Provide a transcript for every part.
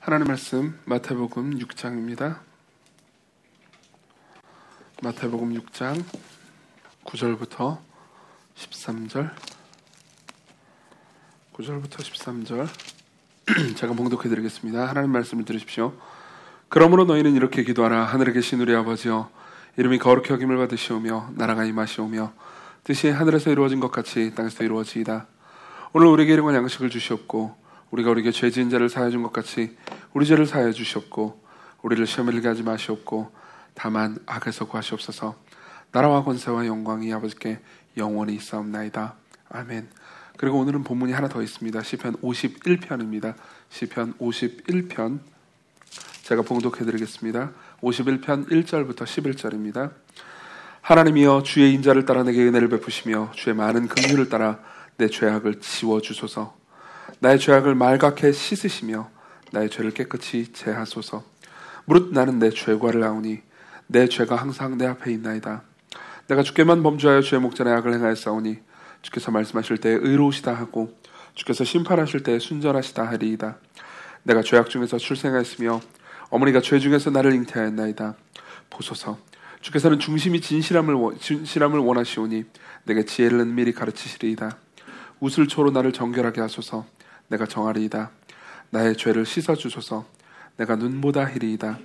하나님 말씀 마태복음 6장입니다. 마태복음 6장 9절부터 13절 9절부터 13절 제가 봉독해 드리겠습니다. 하나님 말씀을 들으십시오. 그러므로 너희는 이렇게 기도하라. 하늘에 계신 우리 아버지여, 이름이 거룩히 여김을 받으시오며 나라가 임하시오며 뜻이 하늘에서 이루어진 것 같이 땅에서 이루어지이다. 오늘 우리에게 일용할 양식을 주시옵고 우리가 우리에게 죄 지은 자를 사하여 준 것 같이 우리 죄를 사하여 주시옵고 우리를 시험에 들게 하지 마시옵고 다만 악에서 구하시옵소서. 나라와 권세와 영광이 아버지께 영원히 있사옵나이다. 아멘. 그리고 오늘은 본문이 하나 더 있습니다. 시편 51편입니다. 시편 51편 제가 봉독해 드리겠습니다. 51편 1절부터 11절입니다. 하나님이여, 주의 인자를 따라 내게 은혜를 베푸시며 주의 많은 긍휼을 따라 내 죄악을 지워주소서. 나의 죄악을 말갛게 씻으시며 나의 죄를 깨끗이 제하소서. 무릇 나는 내 죄과를 아오니 내 죄가 항상 내 앞에 있나이다. 내가 주께만 범죄하여 주의 목전에 악을 행하였사오니 주께서 말씀하실 때에 의로우시다 하고 주께서 심판하실 때에 순전하시다 하리이다. 내가 죄악 중에서 출생하였으며 어머니가 죄 중에서 나를 잉태하였나이다. 보소서, 주께서는 중심이 진실함을 원하시오니 내게 지혜를 은밀히 가르치시리이다. 우슬초로 나를 정결하게 하소서. 내가 정하리이다. 나의 죄를 씻어주소서. 내가 눈보다 희리이다.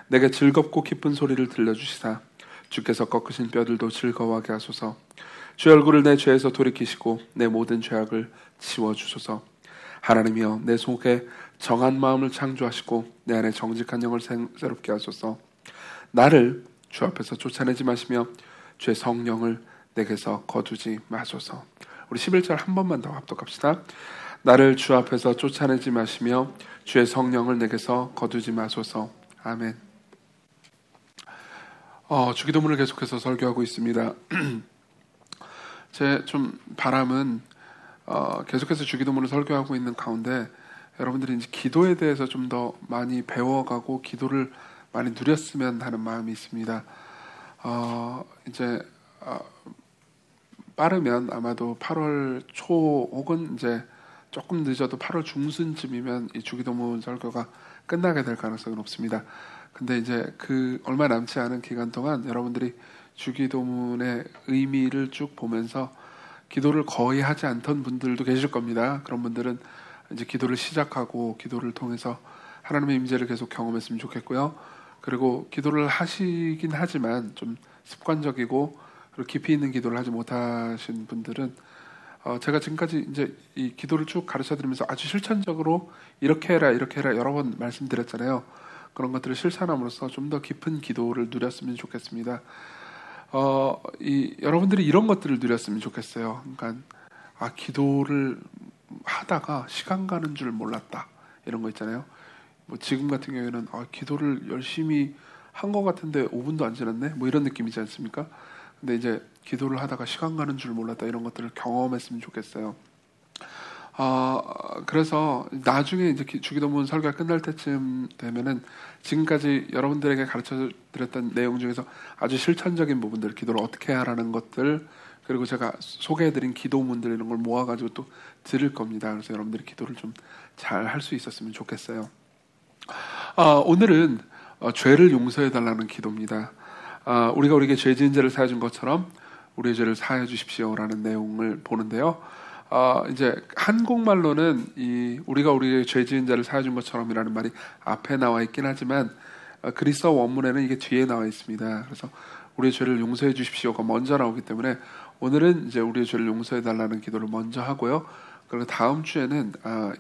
내게 즐겁고 기쁜 소리를 들려주시사 주께서 꺾으신 뼈들도 즐거워하게 하소서. 주의 얼굴을 내 죄에서 돌이키시고 내 모든 죄악을 지워주소서. 하나님이여, 내 속에 정한 마음을 창조하시고 내 안에 정직한 영을 새롭게 하소서. 나를 주 앞에서 쫓아내지 마시며 주의 성령을 내게서 거두지 마소서. 우리 11절 한 번만 더 합독합시다. 나를 주 앞에서 쫓아내지 마시며 주의 성령을 내게서 거두지 마소서. 아멘. 주기도문을 계속해서 설교하고 있습니다. 제 좀 바람은 계속해서 주기도문을 설교하고 있는 가운데 여러분들이 이제 기도에 대해서 좀 더 많이 배워가고 기도를 많이 누렸으면 하는 마음이 있습니다. 이제 빠르면 아마도 8월 초 혹은 이제 조금 늦어도 8월 중순쯤이면 이 주기도문 설교가 끝나게 될 가능성이 높습니다. 근데 이제 그 얼마 남지 않은 기간 동안 여러분들이 주기도문의 의미를 쭉 보면서 기도를 거의 하지 않던 분들도 계실 겁니다. 그런 분들은 이제 기도를 시작하고 기도를 통해서 하나님의 임재를 계속 경험했으면 좋겠고요. 그리고 기도를 하시긴 하지만 좀 습관적이고 그리고 깊이 있는 기도를 하지 못하신 분들은 제가 지금까지 이제 이 기도를 쭉 가르쳐 드리면서 아주 실천적으로 이렇게 해라 여러 번 말씀드렸잖아요. 그런 것들을 실천함으로써 좀 더 깊은 기도를 누렸으면 좋겠습니다. 여러분들이 이런 것들을 누렸으면 좋겠어요. 그러니까 기도를 하다가 시간 가는 줄 몰랐다, 이런 거 있잖아요. 뭐 지금 같은 경우에는 기도를 열심히 한 것 같은데 5분도 안 지났네, 뭐 이런 느낌이지 않습니까? 근데 이제 기도를 하다가 시간 가는 줄 몰랐다, 이런 것들을 경험했으면 좋겠어요. 그래서 나중에 이제 주기도문 설교가 끝날 때쯤 되면은 지금까지 여러분들에게 가르쳐 드렸던 내용 중에서 아주 실천적인 부분들, 기도를 어떻게 하라는 것들, 그리고 제가 소개해드린 기도문들, 이런 걸 모아가지고 또 드릴 겁니다. 그래서 여러분들이 기도를 좀 잘 할 수 있었으면 좋겠어요. 오늘은 죄를 용서해달라는 기도입니다. 우리가 우리에게 죄 지은 자를 사하여 준 것처럼 우리의 죄를 사하여 주십시오라는 내용을 보는데요. 이제 한국말로는 우리가 우리의 죄 지은 자를 사하여 준 것처럼이라는 말이 앞에 나와 있긴 하지만 그리스어 원문에는 이게 뒤에 나와 있습니다. 그래서 우리의 죄를 용서해 주십시오가 먼저 나오기 때문에 오늘은 이제 우리의 죄를 용서해 달라는 기도를 먼저 하고요. 그리고 다음 주에는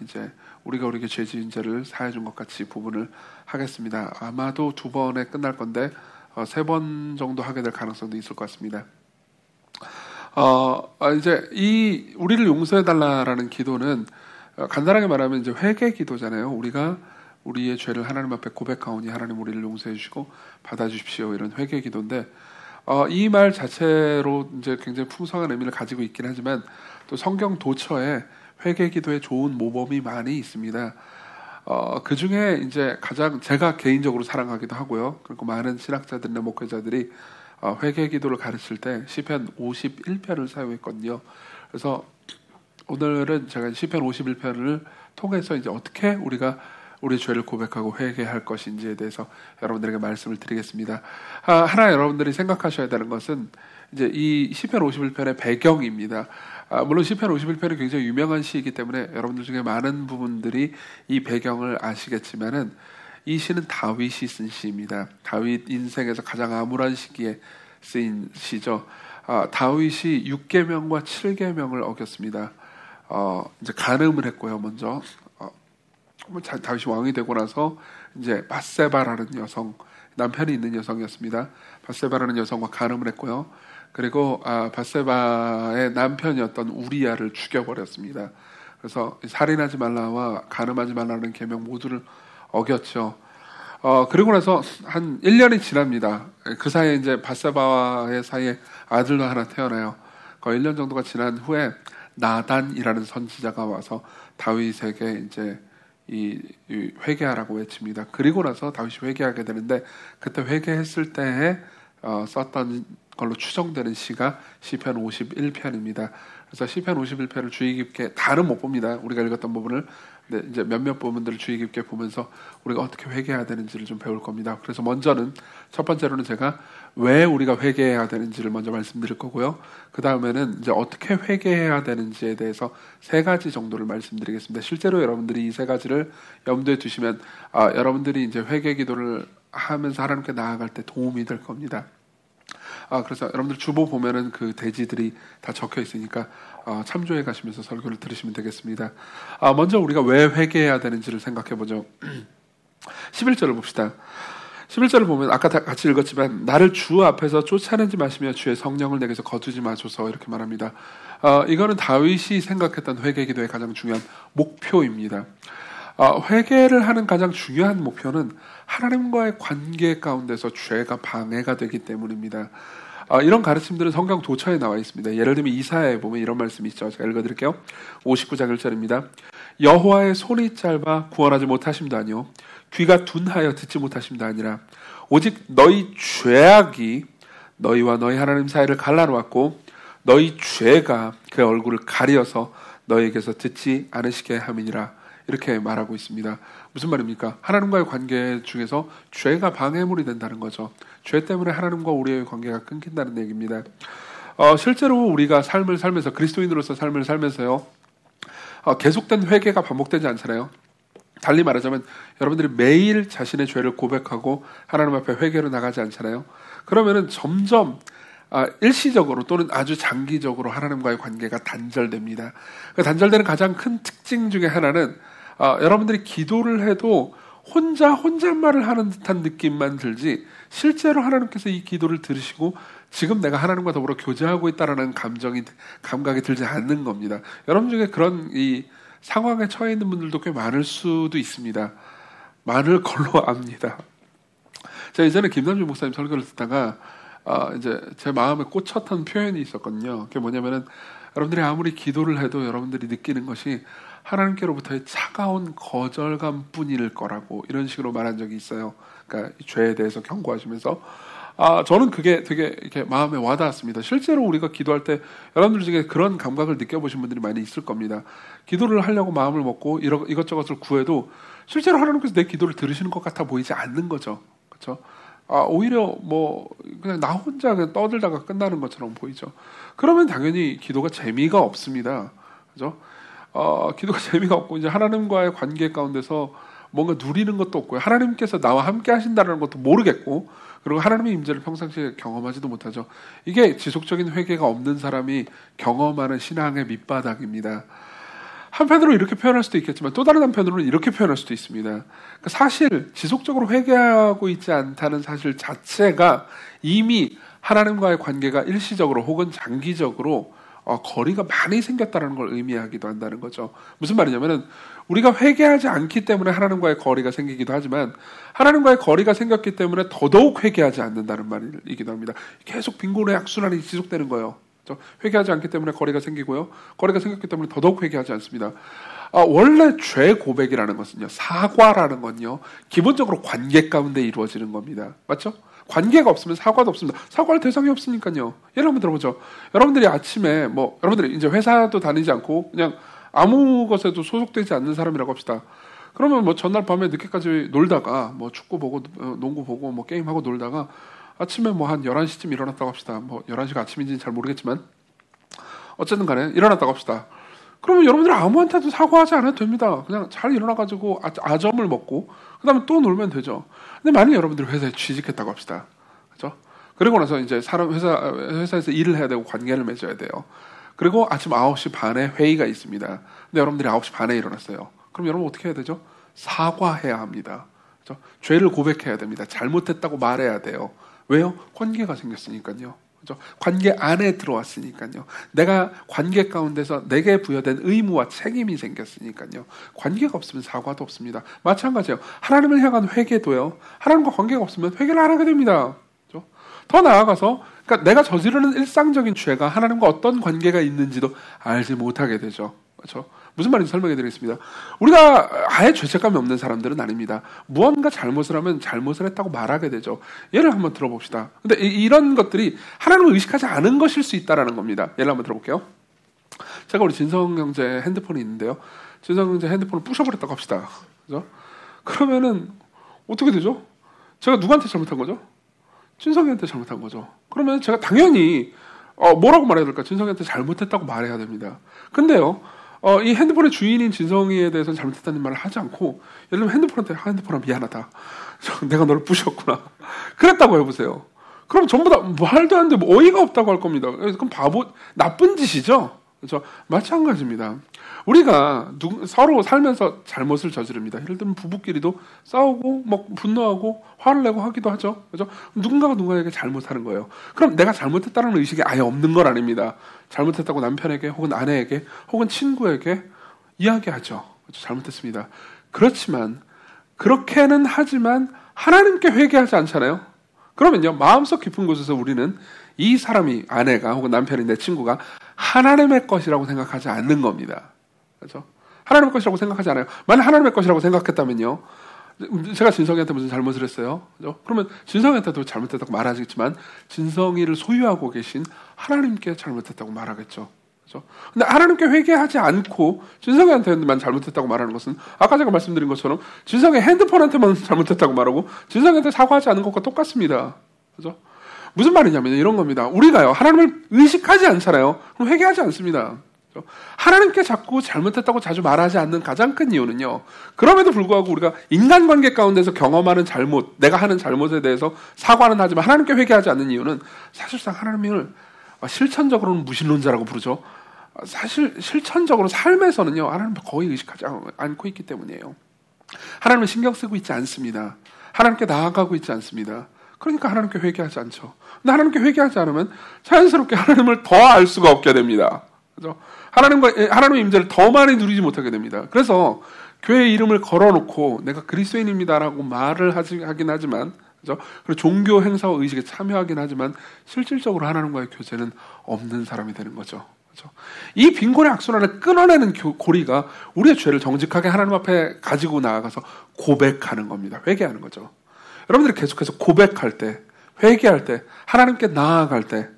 이제 우리가 우리에게 죄 지은 자를 사하여 준 것 같이 부분을 하겠습니다. 아마도 2번에 끝날 건데 3번 정도 하게 될 가능성도 있을 것 같습니다. 이제 우리를 용서해 달라라는 기도는 간단하게 말하면 이제 회개 기도잖아요. 우리가 우리의 죄를 하나님 앞에 고백하오니 하나님 우리를 용서해 주시고 받아주십시오, 이런 회개 기도인데 이 말 자체로 이제 굉장히 풍성한 의미를 가지고 있긴 하지만 또 성경 도처에 회개 기도에 좋은 모범이 많이 있습니다. 그 중에 이제 가장 제가 개인적으로 사랑하기도 하고요. 그리고 많은 신학자들이나 목회자들이 회개 기도를 가르칠 때 시편 51편을 사용했거든요. 그래서 오늘은 제가 시편 51편을 통해서 이제 어떻게 우리가 우리 죄를 고백하고 회개할 것인지에 대해서 여러분들에게 말씀을 드리겠습니다. 하나 여러분들이 생각하셔야 되는 것은 이제 이 시편 51편의 배경입니다. 물론 시편 51편이 굉장히 유명한 시이기 때문에 여러분들 중에 많은 부분들이 이 배경을 아시겠지만은 이 시는 다윗이 쓴 시입니다. 다윗 인생에서 가장 암울한 시기에 쓰인 시죠. 다윗이 6계명과 7계명을 어겼습니다. 이제 간음을 했고요. 먼저 다윗이 왕이 되고 나서 이제 밧세바라는 여성, 남편이 있는 여성이었습니다. 밧세바라는 여성과 간음을 했고요. 그리고 밧세바의 남편이었던 우리야를 죽여버렸습니다. 그래서 살인하지 말라와 간음하지 말라는 계명 모두를 어겼죠. 그리고 나서 한 1년이 지납니다. 그 사이에 이제 밧세바와의 사이에 아들도 하나 태어나요. 거의 1년 정도가 지난 후에 나단이라는 선지자가 와서 다윗에게 이제 이 회개하라고 외칩니다. 그리고 나서 다윗이 회개하게 되는데 그때 회개했을 때에 썼던 걸로 추정되는 시가 시편 51편입니다. 그래서 시편 51편을 주의 깊게 다는 못 봅니다. 우리가 읽었던 부분을 이제 몇몇 부분들을 주의 깊게 보면서 우리가 어떻게 회개해야 되는지를 좀 배울 겁니다. 그래서 먼저는 첫 번째로는 제가 왜 우리가 회개해야 되는지를 먼저 말씀드릴 거고요. 그 다음에는 이제 어떻게 회개해야 되는지에 대해서 3가지 정도를 말씀드리겠습니다. 실제로 여러분들이 이 3가지를 염두에 두시면 여러분들이 이제 회개 기도를 하면서 하나님께 나아갈 때 도움이 될 겁니다. 그래서 여러분들 주보 보면은 그 대지들이 다 적혀 있으니까 참조해 가시면서 설교를 들으시면 되겠습니다. 먼저 우리가 왜 회개해야 되는지를 생각해 보죠. 11절을 봅시다. 11절을 보면 아까 다 같이 읽었지만 나를 주 앞에서 쫓아내지 마시며 주의 성령을 내게서 거두지 마소서 이렇게 말합니다. 이거는 다윗이 생각했던 회개 기도의 가장 중요한 목표입니다. 회개를 하는 가장 중요한 목표는 하나님과의 관계 가운데서 죄가 방해가 되기 때문입니다. 이런 가르침들은 성경 도처에 나와 있습니다. 예를 들면 이사야에 보면 이런 말씀이 있죠. 제가 읽어드릴게요. 59장 1절입니다. 여호와의 손이 짧아 구원하지 못하심도 아니요 귀가 둔하여 듣지 못하심도 아니라 오직 너희 죄악이 너희와 너희 하나님 사이를 갈라놓았고 너희 죄가 그 얼굴을 가리어서 너희에게서 듣지 않으시게 함이니라. 이렇게 말하고 있습니다. 무슨 말입니까? 하나님과의 관계 중에서 죄가 방해물이 된다는 거죠. 죄 때문에 하나님과 우리의 관계가 끊긴다는 얘기입니다. 실제로 우리가 삶을 살면서 그리스도인으로서 삶을 살면서요, 계속된 회개가 반복되지 않잖아요. 달리 말하자면 여러분들이 매일 자신의 죄를 고백하고 하나님 앞에 회개로 나가지 않잖아요. 그러면은 점점 일시적으로 또는 아주 장기적으로 하나님과의 관계가 단절됩니다. 그 단절되는 가장 큰 특징 중에 하나는 여러분들이 기도를 해도 혼잣말을 하는 듯한 느낌만 들지 실제로 하나님께서 이 기도를 들으시고 지금 내가 하나님과 더불어 교제하고 있다라는 감각이 들지 않는 겁니다. 여러분 중에 그런 이 상황에 처해 있는 분들도 꽤 많을 수도 있습니다. 많을 걸로 압니다. 제가 예전에 김남준 목사님 설교를 듣다가 이제 제 마음에 꽂혔던 표현이 있었거든요. 그게 뭐냐면은 여러분들이 아무리 기도를 해도 여러분들이 느끼는 것이 하나님께로부터의 차가운 거절감 뿐일 거라고 이런 식으로 말한 적이 있어요. 그러니까 죄에 대해서 경고하시면서 저는 그게 되게 이렇게 마음에 와닿았습니다. 실제로 우리가 기도할 때 여러분들 중에 그런 감각을 느껴보신 분들이 많이 있을 겁니다. 기도를 하려고 마음을 먹고 이것저것을 구해도 실제로 하나님께서 내 기도를 들으시는 것 같아 보이지 않는 거죠. 그렇죠? 오히려 그냥 나 혼자 그냥 떠들다가 끝나는 것처럼 보이죠. 그러면 당연히 기도가 재미가 없습니다. 그죠? 기도가 재미가 없고 이제 하나님과의 관계 가운데서 뭔가 누리는 것도 없고요. 하나님께서 나와 함께 하신다는 것도 모르겠고, 그리고 하나님의 임재를 평상시에 경험하지도 못하죠. 이게 지속적인 회개가 없는 사람이 경험하는 신앙의 밑바닥입니다. 한편으로 이렇게 표현할 수도 있겠지만 또 다른 한편으로는 이렇게 표현할 수도 있습니다. 그러니까 사실 지속적으로 회개하고 있지 않다는 사실 자체가 이미 하나님과의 관계가 일시적으로 혹은 장기적으로 거리가 많이 생겼다는 걸 의미하기도 한다는 거죠. 무슨 말이냐면은 우리가 회개하지 않기 때문에 하나님과의 거리가 생기기도 하지만 하나님과의 거리가 생겼기 때문에 더더욱 회개하지 않는다는 말이기도 합니다. 계속 빈곤의 악순환이 지속되는 거예요. 회개하지 않기 때문에 거리가 생기고요. 거리가 생겼기 때문에 더더욱 회개하지 않습니다. 원래 죄 고백이라는 것은요, 사과라는 건요, 기본적으로 관계 가운데 이루어지는 겁니다. 맞죠? 관계가 없으면 사과도 없습니다. 사과할 대상이 없으니까요. 예를 한번 들어보죠. 여러분들이 아침에 여러분들이 이제 회사도 다니지 않고 그냥 아무 것에도 소속되지 않는 사람이라고 합시다. 그러면 뭐 전날 밤에 늦게까지 놀다가 뭐 축구 보고 농구 보고 뭐 게임하고 놀다가 아침에 뭐 한 11시쯤 일어났다고 합시다. 뭐 11시가 아침인지는 잘 모르겠지만 어쨌든 간에 일어났다고 합시다. 그러면 여러분들 아무한테도 사과하지 않아도 됩니다. 그냥 잘 일어나가지고 아점을 먹고 그 다음에 또 놀면 되죠. 근데 만약 여러분들이 회사에 취직했다고 합시다. 그죠? 그리고 나서 이제 회사에서 일을 해야 되고 관계를 맺어야 돼요. 그리고 아침 9시 반에 회의가 있습니다. 근데 여러분들이 9시 반에 일어났어요. 그럼 여러분 어떻게 해야 되죠? 사과해야 합니다. 그죠? 죄를 고백해야 됩니다. 잘못했다고 말해야 돼요. 왜요? 관계가 생겼으니까요. 그죠? 관계 안에 들어왔으니까요. 내가 관계 가운데서 내게 부여된 의무와 책임이 생겼으니까요. 관계가 없으면 사과도 없습니다. 마찬가지예요. 하나님을 향한 회개도요. 하나님과 관계가 없으면 회개를 안 하게 됩니다. 그죠? 더 나아가서 그러니까 내가 저지르는 일상적인 죄가 하나님과 어떤 관계가 있는지도 알지 못하게 되죠. 그렇죠? 무슨 말인지 설명해 드리겠습니다. 우리가 아예 죄책감이 없는 사람들은 아닙니다. 무언가 잘못을 하면 잘못을 했다고 말하게 되죠. 예를 한번 들어봅시다. 근데 이런 것들이 하나님을 의식하지 않은 것일 수 있다라는 겁니다. 예를 한번 들어볼게요. 제가 우리 진성 형제 핸드폰이 있는데요. 진성 형제 핸드폰을 부셔버렸다고 합시다. 그죠? 그러면은 어떻게 되죠? 제가 누구한테 잘못한 거죠? 진성이한테 잘못한 거죠. 그러면 제가 당연히 뭐라고 말해야 될까? 진성이한테 잘못했다고 말해야 됩니다. 근데요. 이 핸드폰의 주인인 진성이에 대해서는 잘못했다는 말을 하지 않고 예를 들면 핸드폰아 미안하다. 내가 너를 부셨구나. 그랬다고 해보세요. 그럼 전부 다 말도 안 돼. 뭐 어이가 없다고 할 겁니다. 그럼 나쁜 짓이죠. 그렇죠? 마찬가지입니다. 우리가 서로 살면서 잘못을 저지릅니다. 예를 들면 부부끼리도 싸우고 뭐 분노하고 화를 내고 하기도 하죠. 그렇죠? 누군가가 누군가에게 잘못하는 거예요. 그럼 내가 잘못했다는 의식이 아예 없는 건 아닙니다. 잘못했다고 남편에게 혹은 아내에게 혹은 친구에게 이야기하죠. 그렇죠? 잘못했습니다. 그렇지만 그렇게는 하지만 하나님께 회개하지 않잖아요. 그러면요. 마음속 깊은 곳에서 우리는 이 사람이 아내가 혹은 남편이 내 친구가 하나님의 것이라고 생각하지 않는 겁니다. 그렇죠? 하나님의 것이라고 생각하지 않아요. 만약 하나님의 것이라고 생각했다면요. 제가 진성이한테 무슨 잘못을 했어요. 그렇죠? 그러면 진성이한테도 잘못했다고 말하겠지만 진성이를 소유하고 계신 하나님께 잘못했다고 말하겠죠. 그렇죠? 근데 하나님께 회개하지 않고 진성이한테만 잘못했다고 말하는 것은 아까 제가 말씀드린 것처럼 진성이 핸드폰한테만 잘못했다고 말하고 진성이한테 사과하지 않은 것과 똑같습니다. 그렇죠? 무슨 말이냐면 이런 겁니다. 우리가요 하나님을 의식하지 않잖아요. 그럼 회개하지 않습니다. 하나님께 자꾸 잘못했다고 자주 말하지 않는 가장 큰 이유는요. 그럼에도 불구하고 우리가 인간관계 가운데서 경험하는 잘못, 내가 하는 잘못에 대해서 사과는 하지만 하나님께 회개하지 않는 이유는 사실상 하나님을 실천적으로는 무신론자라고 부르죠. 사실 실천적으로 삶에서는요 하나님을 거의 의식하지 않고 있기 때문이에요. 하나님을 신경 쓰고 있지 않습니다. 하나님께 나아가고 있지 않습니다. 그러니까 하나님께 회개하지 않죠. 근데 하나님께 회개하지 않으면 자연스럽게 하나님을 더 알 수가 없게 됩니다. 그죠? 하나님의 임재를 더 많이 누리지 못하게 됩니다. 그래서 교회 이름을 걸어놓고 내가 그리스도인입니다라고 말을 하긴 하지만, 그죠? 그리고 종교 행사와 의식에 참여하긴 하지만 실질적으로 하나님과의 교제는 없는 사람이 되는 거죠. 그죠? 이 빈곤의 악순환을 끊어내는 고리가 우리의 죄를 정직하게 하나님 앞에 가지고 나아가서 고백하는 겁니다. 회개하는 거죠. 여러분들이 계속해서 고백할 때, 회개할 때, 하나님께 나아갈 때,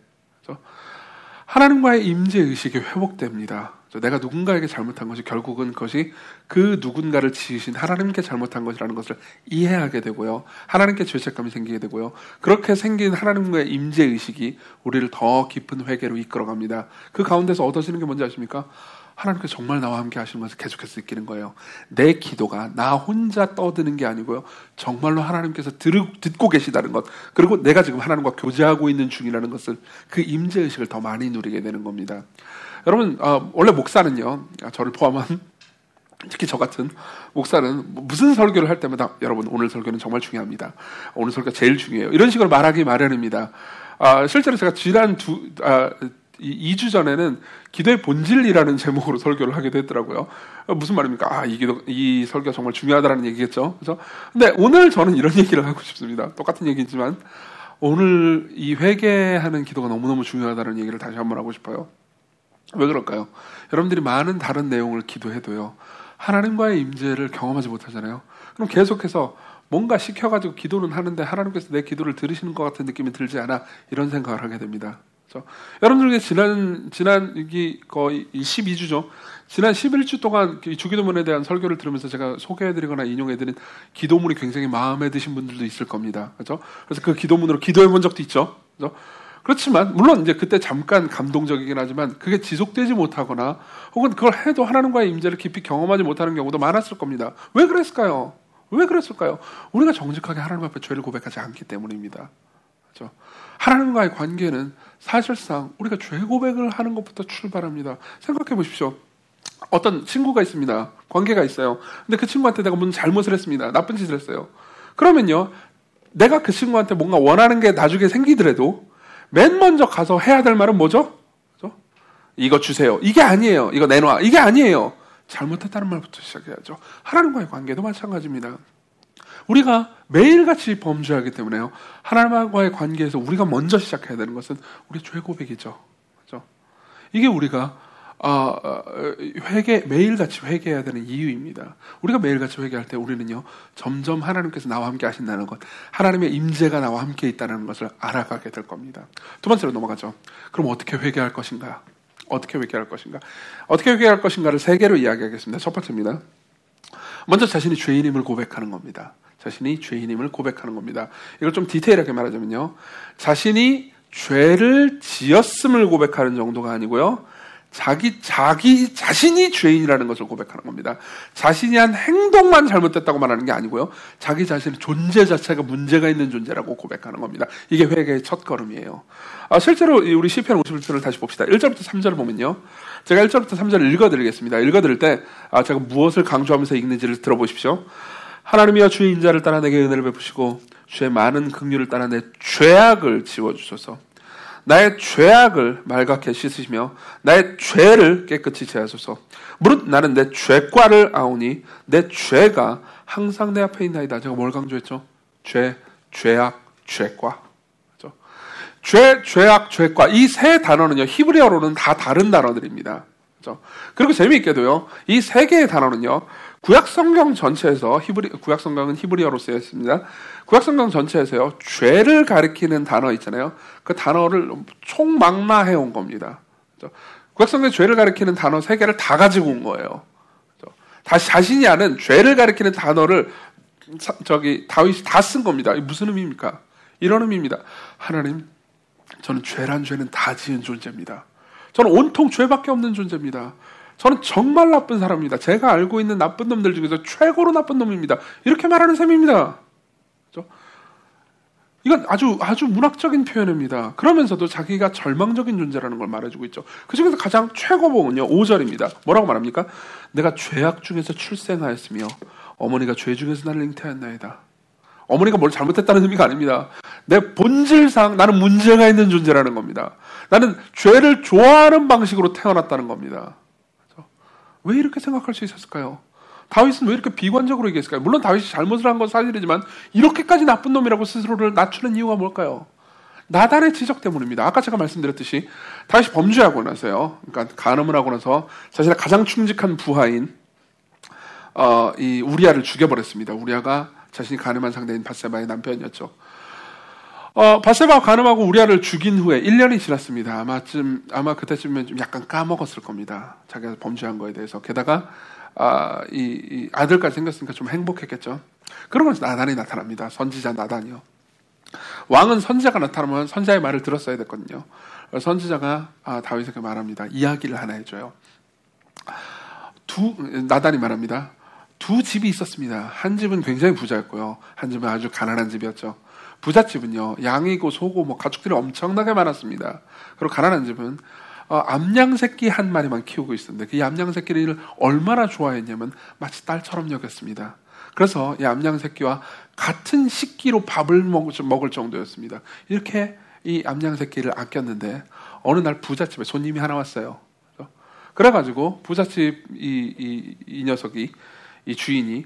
하나님과의 임재의식이 회복됩니다. 내가 누군가에게 잘못한 것이 결국은 그것이 그 누군가를 지으신 하나님께 잘못한 것이라는 것을 이해하게 되고요. 하나님께 죄책감이 생기게 되고요. 그렇게 생긴 하나님과의 임재의식이 우리를 더 깊은 회개로 이끌어갑니다. 그 가운데서 얻어지는 게 뭔지 아십니까? 하나님께서 정말 나와 함께 하시는 것을 계속해서 느끼는 거예요. 내 기도가 나 혼자 떠드는 게 아니고요. 정말로 하나님께서 듣고 계시다는 것, 그리고 내가 지금 하나님과 교제하고 있는 중이라는 것을, 그 임재의식을 더 많이 누리게 되는 겁니다. 여러분, 원래 목사는요, 저를 포함한 특히 저 같은 목사는 무슨 설교를 할 때마다 여러분 오늘 설교는 정말 중요합니다. 오늘 설교가 제일 중요해요. 이런 식으로 말하기 마련입니다. 실제로 제가 지난 2주 전에는 기도의 본질이라는 제목으로 설교를 하게 됐더라고요. 무슨 말입니까? 이 설교가 정말 중요하다는 얘기겠죠. 그죠? 근데 오늘 저는 이런 얘기를 하고 싶습니다. 똑같은 얘기지만 오늘 이 회개하는 기도가 너무너무 중요하다는 얘기를 다시 한번 하고 싶어요. 왜 그럴까요? 여러분들이 많은 다른 내용을 기도해도요. 하나님과의 임재를 경험하지 못하잖아요. 그럼 계속해서 뭔가 시켜가지고 기도는 하는데 하나님께서 내 기도를 들으시는 것 같은 느낌이 들지 않아, 이런 생각을 하게 됩니다. 여러분들 지난 이게 거의 12주죠. 지난 11주 동안 주기도문에 대한 설교를 들으면서 제가 소개해드리거나 인용해드린 기도문이 굉장히 마음에 드신 분들도 있을 겁니다. 그렇죠? 그래서 그 기도문으로 기도해본 적도 있죠. 그렇죠? 그렇지만 물론 이제 그때 잠깐 감동적이긴 하지만 그게 지속되지 못하거나 혹은 그걸 해도 하나님과의 임재를 깊이 경험하지 못하는 경우도 많았을 겁니다. 왜 그랬을까요? 왜 그랬을까요? 우리가 정직하게 하나님 앞에 죄를 고백하지 않기 때문입니다. 그렇죠? 하나님과의 관계는 사실상 우리가 죄 고백을 하는 것부터 출발합니다. 생각해 보십시오. 어떤 친구가 있습니다. 관계가 있어요. 근데 그 친구한테 내가 무슨 잘못을 했습니다. 나쁜 짓을 했어요. 그러면요, 내가 그 친구한테 뭔가 원하는 게 나중에 생기더라도 맨 먼저 가서 해야 될 말은 뭐죠? 그렇죠? 이거 주세요. 이게 아니에요. 이거 내놔. 이게 아니에요. 잘못했다는 말부터 시작해야죠. 하나님과의 관계도 마찬가지입니다. 우리가 매일같이 범죄하기 때문에요. 하나님과의 관계에서 우리가 먼저 시작해야 되는 것은 우리 죄 고백이죠. 그렇죠? 이게 우리가 매일같이 회개해야 되는 이유입니다. 우리가 매일같이 회개할 때 우리는요, 점점 하나님께서 나와 함께 하신다는 것, 하나님의 임재가 나와 함께 있다는 것을 알아가게 될 겁니다. 두 번째로 넘어가죠. 그럼 어떻게 회개할 것인가? 어떻게 회개할 것인가? 어떻게 회개할 것인가를 세 개로 이야기하겠습니다. 첫 번째입니다. 먼저 자신이 죄인임을 고백하는 겁니다. 자신이 죄인임을 고백하는 겁니다. 이걸 좀 디테일하게 말하자면요, 자신이 죄를 지었음을 고백하는 정도가 아니고요, 자기 자신이 죄인이라는 것을 고백하는 겁니다. 자신이 한 행동만 잘못됐다고 말하는 게 아니고요, 자기 자신의 존재 자체가 문제가 있는 존재라고 고백하는 겁니다. 이게 회개의 첫 걸음이에요. 실제로 우리 시편 51편을 다시 봅시다. 1절부터 3절을 보면요, 제가 1절부터 3절을 읽어드리겠습니다. 읽어드릴 때 제가 무엇을 강조하면서 읽는지를 들어보십시오. 하나님이여, 주의 인자를 따라 내게 은혜를 베푸시고 주의 많은 긍휼을 따라 내 죄악을 지워주소서. 나의 죄악을 말갛게 씻으시며 나의 죄를 깨끗이 제하소서. 무릇 나는 내 죄과를 아오니 내 죄가 항상 내 앞에 있나이다. 제가 뭘 강조했죠? 죄악, 죄과. 그렇죠? 죄악, 죄과. 이 세 단어는요, 히브리어로는 다 다른 단어들입니다. 그렇죠? 그리고 재미있게도요, 이 세 개의 단어는요, 구약성경 전체에서 구약성경은 히브리어로 쓰여 있습니다. 구약성경 전체에서요, 죄를 가리키는 단어 있잖아요. 그 단어를 총망라해 온 겁니다. 그렇죠? 구약성경의 죄를 가리키는 단어 세 개를 다 가지고 온 거예요. 그렇죠? 자신이 아는 죄를 가리키는 단어를 다윗이 다 쓴 겁니다. 이게 무슨 의미입니까? 이런 의미입니다. 하나님, 저는 죄란 죄는 다 지은 존재입니다. 저는 온통 죄밖에 없는 존재입니다. 저는 정말 나쁜 사람입니다. 제가 알고 있는 나쁜 놈들 중에서 최고로 나쁜 놈입니다. 이렇게 말하는 셈입니다. 그렇죠? 이건 아주 문학적인 표현입니다. 그러면서도 자기가 절망적인 존재라는 걸 말해주고 있죠. 그 중에서 가장 최고봉은요, 5절입니다. 뭐라고 말합니까? 내가 죄악 중에서 출생하였으며 어머니가 죄 중에서 나를 잉태하였나이다. 어머니가 뭘 잘못했다는 의미가 아닙니다. 내 본질상 나는 문제가 있는 존재라는 겁니다. 나는 죄를 좋아하는 방식으로 태어났다는 겁니다. 왜 이렇게 생각할 수 있었을까요? 다윗은 왜 이렇게 비관적으로 얘기했을까요? 물론 다윗이 잘못을 한 건 사실이지만 이렇게까지 나쁜 놈이라고 스스로를 낮추는 이유가 뭘까요? 나단의 지적 때문입니다. 아까 제가 말씀드렸듯이 다윗이 범죄하고 나서요, 그러니까 간음을 하고 나서 자신의 가장 충직한 부하인 이 우리아를 죽여버렸습니다. 우리아가 자신이 간음한 상대인 밧세바의 남편이었죠. 밧세바가 간음하고 우리아를 죽인 후에 1년이 지났습니다. 아마 그때쯤이면 좀 약간 까먹었을 겁니다. 자기가 범죄한 거에 대해서. 게다가 이 아들까지 생겼으니까 좀 행복했겠죠. 그러면서 나단이 나타납니다. 선지자 나단이요. 왕은 선지자가 나타나면 선지자의 말을 들었어야 됐거든요. 선지자가 다윗에게 말합니다. 이야기를 하나 해줘요. 나단이 말합니다. 두 집이 있었습니다. 한 집은 굉장히 부자였고요, 한 집은 아주 가난한 집이었죠. 부잣집은요, 양이고 소고 가축들이 엄청나게 많았습니다. 그리고 가난한 집은 암양 새끼 한 마리만 키우고 있었는데 그 암양 새끼를 얼마나 좋아했냐면 마치 딸처럼 여겼습니다. 그래서 이 암양 새끼와 같은 식기로 밥을 먹을 정도였습니다. 이렇게 이 암양 새끼를 아꼈는데 어느 날 부잣집에 손님이 하나 왔어요. 그래가지고 부잣집 이 녀석이, 이 주인이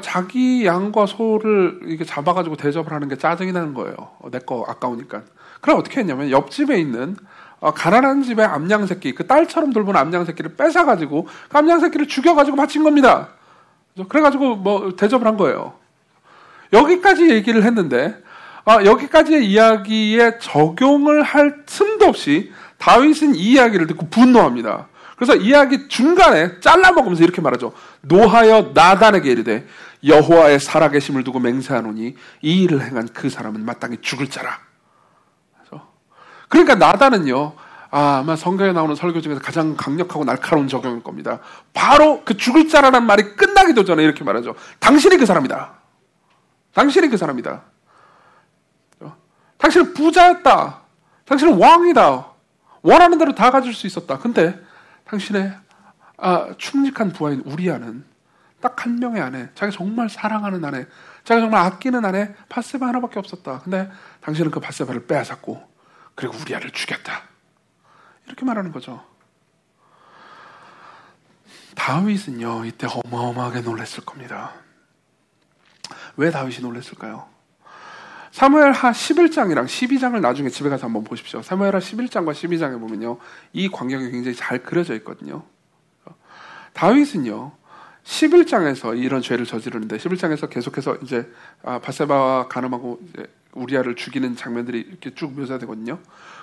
자기 양과 소를 이렇게 잡아가지고 대접을 하는 게 짜증이 나는 거예요. 내 거 아까우니까. 그럼 어떻게 했냐면 옆집에 있는 가난한 집의 암양 새끼, 그 딸처럼 돌보는 암양 새끼를 뺏어가지고 그 암양 새끼를 죽여가지고 바친 겁니다. 그래가지고 대접을 한 거예요. 여기까지 얘기를 했는데 여기까지의 이야기에 적용을 할 틈도 없이 다윗은 이 이야기를 듣고 분노합니다. 그래서 이야기 중간에 잘라먹으면서 이렇게 말하죠. 노하여 나단에게 이르되 여호와의 살아계심을 두고 맹세하노니 이 일을 행한 그 사람은 마땅히 죽을 자라. 그러니까 나단은요, 아마 성경에 나오는 설교 중에서 가장 강력하고 날카로운 적용일 겁니다. 바로 그 죽을 자라는 말이 끝나기도 전에 이렇게 말하죠. 당신이 그 사람이다. 당신이 그 사람이다. 당신은 부자였다. 당신은 왕이다. 원하는 대로 다 가질 수 있었다. 근데 당신의 충직한 부하인 우리아는 딱 한 명의 아내, 자기가 정말 사랑하는 아내, 자기가 정말 아끼는 아내 밧세바 하나밖에 없었다. 근데 당신은 그 밧세바를 빼앗았고 그리고 우리아를 죽였다. 이렇게 말하는 거죠. 다윗은요, 이때 어마어마하게 놀랐을 겁니다. 왜 다윗이 놀랐을까요? 사무엘하 11장이랑 12장을 나중에 집에 가서 한번 보십시오. 사무엘하 11장과 12장에 보면요, 이 광경이 굉장히 잘 그려져 있거든요. 다윗은요, 11장에서 이런 죄를 저지르는데 11장에서 계속해서 이제 밧세바와 간음하고 이제 우리아를 죽이는 장면들이 이렇게 쭉 묘사되거든요.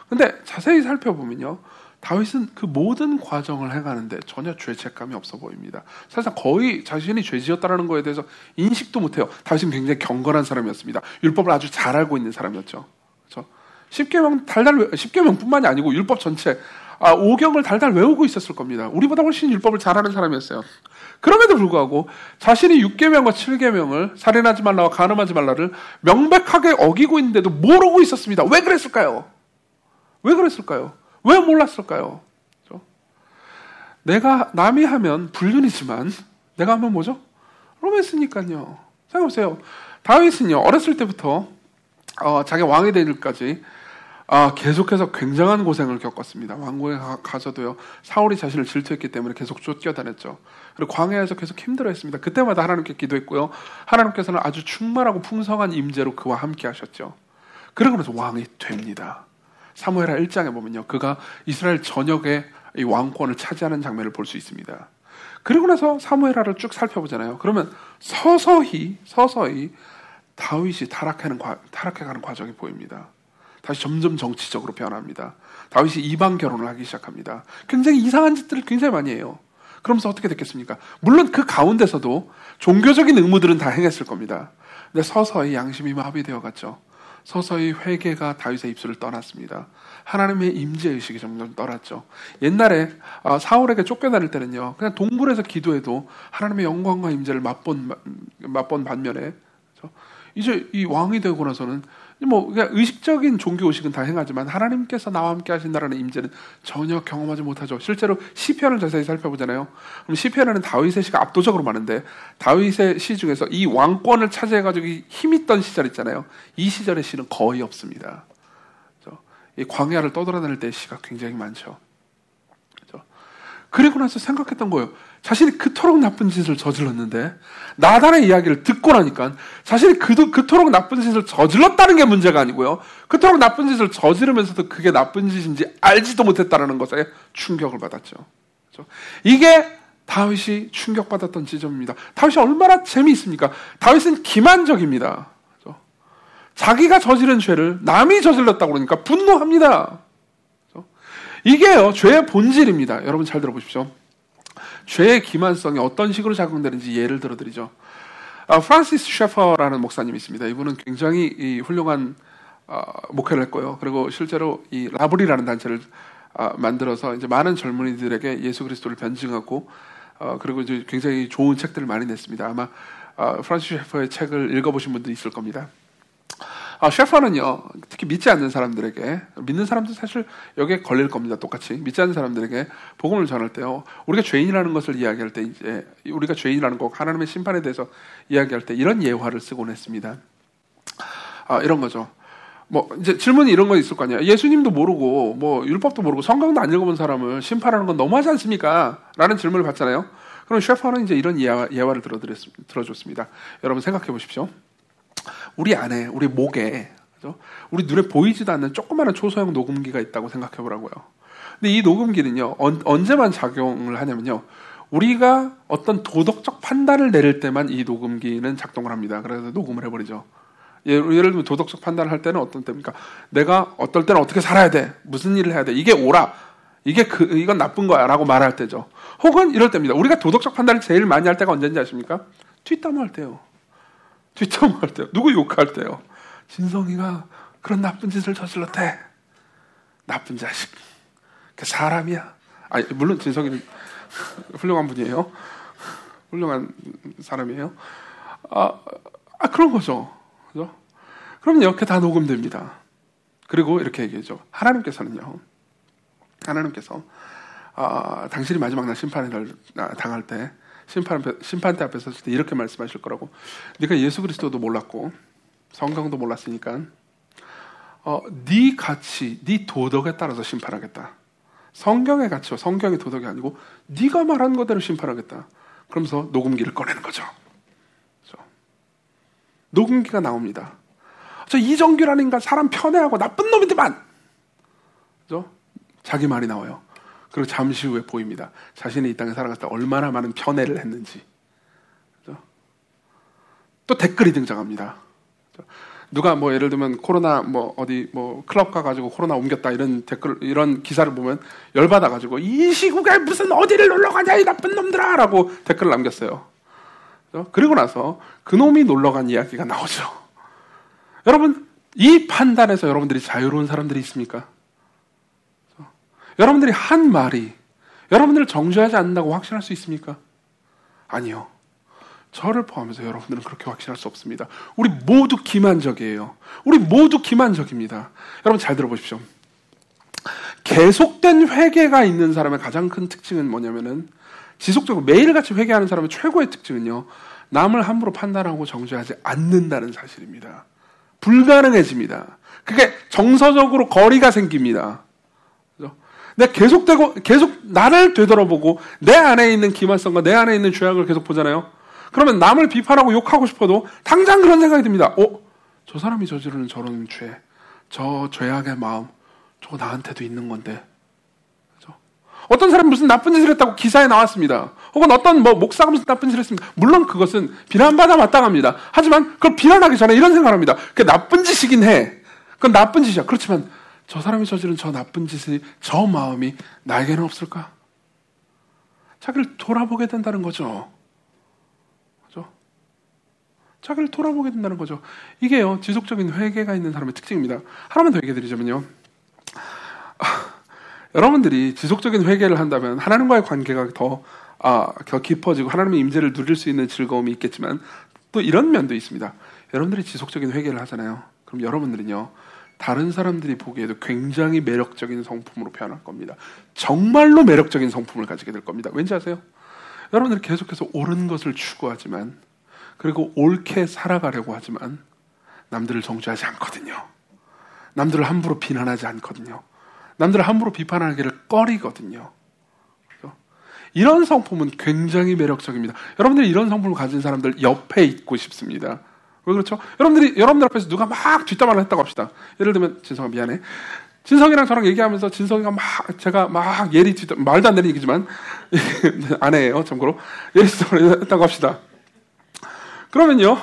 근데 자세히 살펴보면요, 다윗은 그 모든 과정을 행하는데 전혀 죄책감이 없어 보입니다. 사실상 거의 자신이 죄지었다는 거에 대해서 인식도 못해요. 다윗은 굉장히 경건한 사람이었습니다. 율법을 아주 잘 알고 있는 사람이었죠. 그렇죠? 10계명뿐만이 아니고 율법 전체 5경을 달달 외우고 있었을 겁니다. 우리보다 훨씬 율법을 잘하는 사람이었어요. 그럼에도 불구하고 자신이 6계명과 7계명을 살인하지 말라와 간음하지 말라를 명백하게 어기고 있는데도 모르고 있었습니다. 왜 그랬을까요? 왜 그랬을까요? 왜 몰랐을까요? 그렇죠? 남이 하면 불륜이지만 내가 하면 뭐죠? 로맨스니까요. 생각해보세요. 다윗은요, 어렸을 때부터 자기가 왕이 되는 일까지 계속해서 굉장한 고생을 겪었습니다. 왕궁에 가서도요, 사울이 자신을 질투했기 때문에 계속 쫓겨다녔죠. 그리고 광야에서 계속 힘들어했습니다. 그때마다 하나님께 기도했고요, 하나님께서는 아주 충만하고 풍성한 임재로 그와 함께 하셨죠. 그러고 나서 왕이 됩니다. 사무엘하 1장에 보면요, 그가 이스라엘 전역에 이 왕권을 차지하는 장면을 볼 수 있습니다. 그리고 나서 사무엘하를 쭉 살펴보잖아요. 그러면 서서히 다윗이 타락해가는 과정이 보입니다. 다시 점점 정치적으로 변합니다. 다윗이 이방 결혼을 하기 시작합니다. 굉장히 이상한 짓들을 굉장히 많이 해요. 그러면서 어떻게 됐겠습니까? 물론 그 가운데서도 종교적인 의무들은 다 행했을 겁니다. 근데 서서히 양심이 마비되어 갔죠. 서서히 회개가 다윗의 입술을 떠났습니다. 하나님의 임재의식이 점점 떠났죠. 옛날에 사울에게 쫓겨다닐 때는요, 그냥 동굴에서 기도해도 하나님의 영광과 임재를 맛본 반면에, 이제 이 왕이 되고 나서는 그냥 의식적인 종교 의식은 다 행하지만 하나님께서 나와 함께 하신다라는 임재는 전혀 경험하지 못하죠. 실제로 시편을 자세히 살펴보잖아요. 그럼 시편에는 다윗의 시가 압도적으로 많은데 다윗의 시 중에서 이 왕권을 차지해가지고 힘있던 시절 있잖아요. 이 시절의 시는 거의 없습니다. 이 광야를 떠돌아다닐 때의 시가 굉장히 많죠. 그리고 나서 생각했던 거예요. 자신이 그토록 나쁜 짓을 저질렀는데 나단의 이야기를 듣고 나니까 자신이 그토록 나쁜 짓을 저질렀다는 게 문제가 아니고요, 그토록 나쁜 짓을 저지르면서도 그게 나쁜 짓인지 알지도 못했다는 것에 충격을 받았죠. 그렇죠? 이게 다윗이 충격받았던 지점입니다. 다윗이 얼마나 재미있습니까? 다윗은 기만적입니다. 그렇죠? 자기가 저지른 죄를 남이 저질렀다고 그러니까 분노합니다. 그렇죠? 이게요, 죄의 본질입니다. 여러분 잘 들어보십시오. 죄의 기만성이 어떤 식으로 작용되는지 예를 들어드리죠. 프란시스 셰퍼라는 목사님이 있습니다. 이분은 굉장히 훌륭한 목회를 했고요. 그리고 실제로 이 라브리라는 단체를 만들어서 이제 많은 젊은이들에게 예수 그리스도를 변증하고 그리고 이제 굉장히 좋은 책들을 많이 냈습니다. 아마 프란시스 셰퍼의 책을 읽어보신 분도 있을 겁니다. 셰퍼는요, 특히 믿지 않는 사람들에게, 믿는 사람도 사실 여기에 걸릴 겁니다. 똑같이 믿지 않는 사람들에게 복음을 전할 때요, 우리가 죄인이라는 것을 이야기할 때, 이제 우리가 죄인이라는 것, 하나님의 심판에 대해서 이야기할 때 이런 예화를 쓰곤 했습니다. 이런 거죠. 이제 질문이 이런 거 있을 거 아니야. 예수님도 모르고 율법도 모르고 성경도 안 읽어본 사람을 심판하는 건 너무하지 않습니까? 라는 질문을 받잖아요. 그럼 셰퍼는 이제 이런 예화를 들어줬습니다. 여러분 생각해 보십시오. 우리 안에, 우리 목에, 그죠? 우리 눈에 보이지도 않는 조그마한 초소형 녹음기가 있다고 생각해 보라고요. 근데 이 녹음기는요, 언제만 작용을 하냐면요, 우리가 어떤 도덕적 판단을 내릴 때만 이 녹음기는 작동을 합니다. 그래서 녹음을 해버리죠. 예를 들면 도덕적 판단을 할 때는 어떤 때입니까? 내가 어떨 때는 어떻게 살아야 돼? 무슨 일을 해야 돼? 이게 옳아. 이건 나쁜 거야. 라고 말할 때죠. 혹은 이럴 때입니다. 우리가 도덕적 판단을 제일 많이 할 때가 언제인지 아십니까? 뒷담화할 때요. 뒷담화할 때요. 누구 욕할 때요. 진성이가 그런 나쁜 짓을 저질렀대. 나쁜 자식. 그 사람이야. 물론 진성이는 훌륭한 분이에요. 훌륭한 사람이에요. 그런 거죠. 그죠? 그럼요, 이렇게 다 녹음됩니다. 그리고 이렇게 얘기하죠. 하나님께서는요, 당신이 마지막 날 심판을 당할 때, 심판대 앞에 섰을 때 이렇게 말씀하실 거라고. 네가 예수 그리스도도 몰랐고, 성경도 몰랐으니까, 네 가치, 네 도덕에 따라서 심판하겠다. 성경의 가치와 성경의 도덕이 아니고, 네가 말한 거대로 심판하겠다. 그러면서 녹음기를 꺼내는 거죠. 녹음기가 나옵니다. 저 이정규라는 인간 사람 편애하고 나쁜 놈이더만. 그죠? 자기 말이 나와요. 그리고 잠시 후에 보입니다. 자신이 이 땅에 살아갈 때 얼마나 많은 편애를 했는지. 그죠? 또 댓글이 등장합니다. 그죠? 누가 예를 들면 코로나 어디 클럽 가가지고 코로나 옮겼다 이런 기사를 보면 열받아가지고 이 시국에 무슨 어디를 놀러 가냐 이 나쁜 놈들아라고 댓글을 남겼어요. 그죠? 그리고 나서 그놈이 놀러 간 이야기가 나오죠. 여러분, 이 판단에서 여러분들이 자유로운 사람들이 있습니까? 그죠? 여러분들이 한 말이 여러분들을 정죄하지 않는다고 확신할 수 있습니까? 아니요. 저를 포함해서 여러분들은 그렇게 확신할 수 없습니다. 우리 모두 기만적이에요. 우리 모두 기만적입니다. 여러분 잘 들어보십시오. 계속된 회개가 있는 사람의 가장 큰 특징은 뭐냐면은 지속적으로 매일같이 회개하는 사람의 최고의 특징은요. 남을 함부로 판단하고 정죄하지 않는다는 사실입니다. 불가능해집니다. 그게 정서적으로 거리가 생깁니다. 그죠? 내가 계속 나를 되돌아보고 내 안에 있는 기만성과 내 안에 있는 죄악을 계속 보잖아요. 그러면 남을 비판하고 욕하고 싶어도 당장 그런 생각이 듭니다. 저 사람이 저지르는 저런 죄, 저 죄악의 마음, 저거 나한테도 있는 건데. 그죠? 어떤 사람이 무슨 나쁜 짓을 했다고 기사에 나왔습니다. 혹은 어떤 목사가 무슨 나쁜 짓을 했습니다. 물론 그것은 비난받아 마땅합니다. 하지만 그걸 비난하기 전에 이런 생각을 합니다. 그게 나쁜 짓이긴 해. 그건 나쁜 짓이야. 그렇지만 저 사람이 저지른 저 나쁜 짓이 저 마음이 나에게는 없을까? 자기를 돌아보게 된다는 거죠. 자기를 돌아보게 된다는 거죠. 이게요, 지속적인 회개가 있는 사람의 특징입니다. 하나만 더 얘기해 드리자면요. 여러분들이 지속적인 회개를 한다면 하나님과의 관계가 더 깊어지고 하나님의 임재를 누릴 수 있는 즐거움이 있겠지만 또 이런 면도 있습니다. 여러분들이 지속적인 회개를 하잖아요. 그럼 여러분들은요, 다른 사람들이 보기에도 굉장히 매력적인 성품으로 표현할 겁니다. 정말로 매력적인 성품을 가지게 될 겁니다. 왠지 아세요? 여러분들이 계속해서 옳은 것을 추구하지만 그리고 옳게 살아가려고 하지만 남들을 정죄하지 않거든요. 남들을 함부로 비난하지 않거든요. 남들을 함부로 비판하기를 꺼리거든요. 그렇죠? 이런 성품은 굉장히 매력적입니다. 여러분들이 이런 성품을 가진 사람들 옆에 있고 싶습니다. 왜 그렇죠? 여러분들 앞에서 누가 막 뒷담화를 했다고 합시다. 예를 들면 진성아 미안해. 진성이랑 저랑 얘기하면서 진성이가 제가 예리 말도 안 되는 얘기지만 아내예요. 참고로 예리 뒷담화를 했다고 합시다. 그러면요,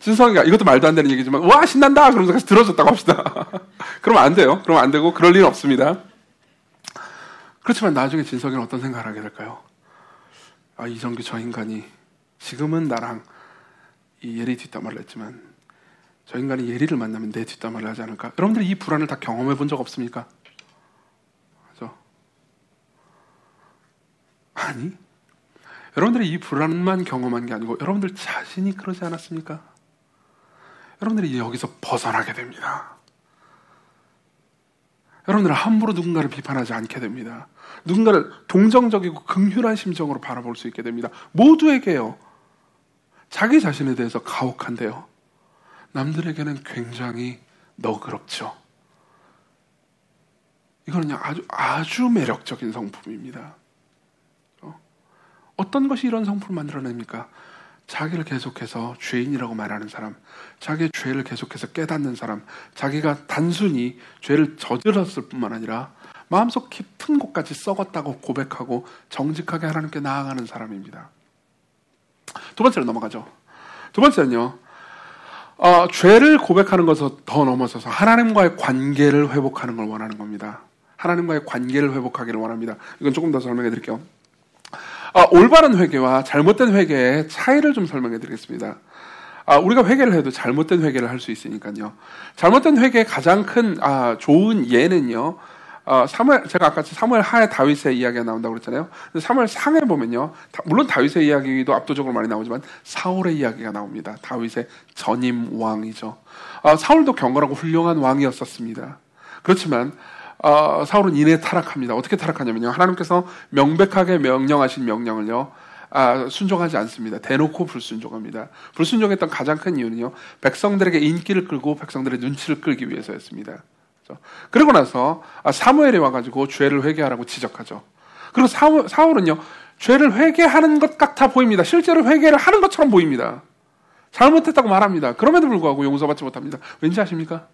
진성이가 이것도 말도 안 되는 얘기지만 와 신난다 그러면서 같이 들어줬다고 합시다. 그러면 안 돼요. 그러면 안 되고 그럴 일은 없습니다. 그렇지만 나중에 진성이는 어떤 생각을 하게 될까요? 이정규 저 인간이 지금은 나랑 이 예리 뒷담화를 했지만 저 인간이 예리를 만나면 내 뒷담화를 하지 않을까? 여러분들이 이 불안을 다 경험해 본 적 없습니까? 그죠? 아니, 여러분들이 이 불안만 경험한 게 아니고 여러분들 자신이 그러지 않았습니까? 여러분들이 여기서 벗어나게 됩니다. 여러분들은 함부로 누군가를 비판하지 않게 됩니다. 누군가를 동정적이고 긍휼한 심정으로 바라볼 수 있게 됩니다. 모두에게요. 자기 자신에 대해서 가혹한데요. 남들에게는 굉장히 너그럽죠. 이거는요, 아주 매력적인 성품입니다. 어떤 것이 이런 성품을 만들어냅니까? 자기를 계속해서 죄인이라고 말하는 사람, 자기의 죄를 계속해서 깨닫는 사람, 자기가 단순히 죄를 저질렀을 뿐만 아니라 마음속 깊은 곳까지 썩었다고 고백하고 정직하게 하나님께 나아가는 사람입니다. 두 번째로 넘어가죠. 두 번째는요, 죄를 고백하는 것을 더 넘어서서 하나님과의 관계를 회복하는 걸 원하는 겁니다. 하나님과의 관계를 회복하기를 원합니다. 이건 조금 더 설명해 드릴게요. 올바른 회개와 잘못된 회개의 차이를 좀 설명해 드리겠습니다. 우리가 회개를 해도 잘못된 회개를 할 수 있으니까요. 잘못된 회개의 가장 큰 좋은 예는요. 제가 아까 사무엘 하에 다윗의 이야기가 나온다고 그랬잖아요. 사무엘 상에 보면요. 물론 다윗의 이야기도 압도적으로 많이 나오지만 사울의 이야기가 나옵니다. 다윗의 전임 왕이죠. 사울도 경건하고 훌륭한 왕이었었습니다. 그렇지만 사울은 이내 타락합니다. 어떻게 타락하냐면요. 하나님께서 명백하게 명령하신 명령을요. 순종하지 않습니다. 대놓고 불순종합니다. 불순종했던 가장 큰 이유는요. 백성들에게 인기를 끌고 백성들의 눈치를 끌기 위해서였습니다. 그러고 나서 사무엘이 와가지고 죄를 회개하라고 지적하죠. 그리고 사울은요. 죄를 회개하는 것 같아 보입니다. 실제로 회개를 하는 것처럼 보입니다. 잘못했다고 말합니다. 그럼에도 불구하고 용서받지 못합니다. 왠지 아십니까?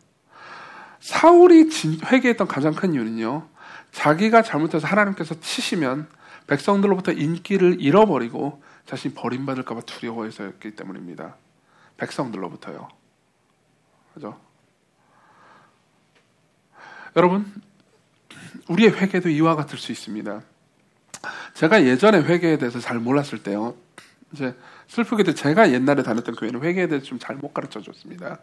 사울이 회개했던 가장 큰 이유는요. 자기가 잘못해서 하나님께서 치시면 백성들로부터 인기를 잃어버리고 자신이 버림받을까 봐 두려워해서였기 때문입니다. 백성들로부터요. 그죠? 여러분, 우리의 회개도 이와 같을 수 있습니다. 제가 예전에 회개에 대해서 잘 몰랐을 때요. 이제 슬프게도 제가 옛날에 다녔던 교회는 회개에 대해서 좀 잘 못 가르쳐 줬습니다.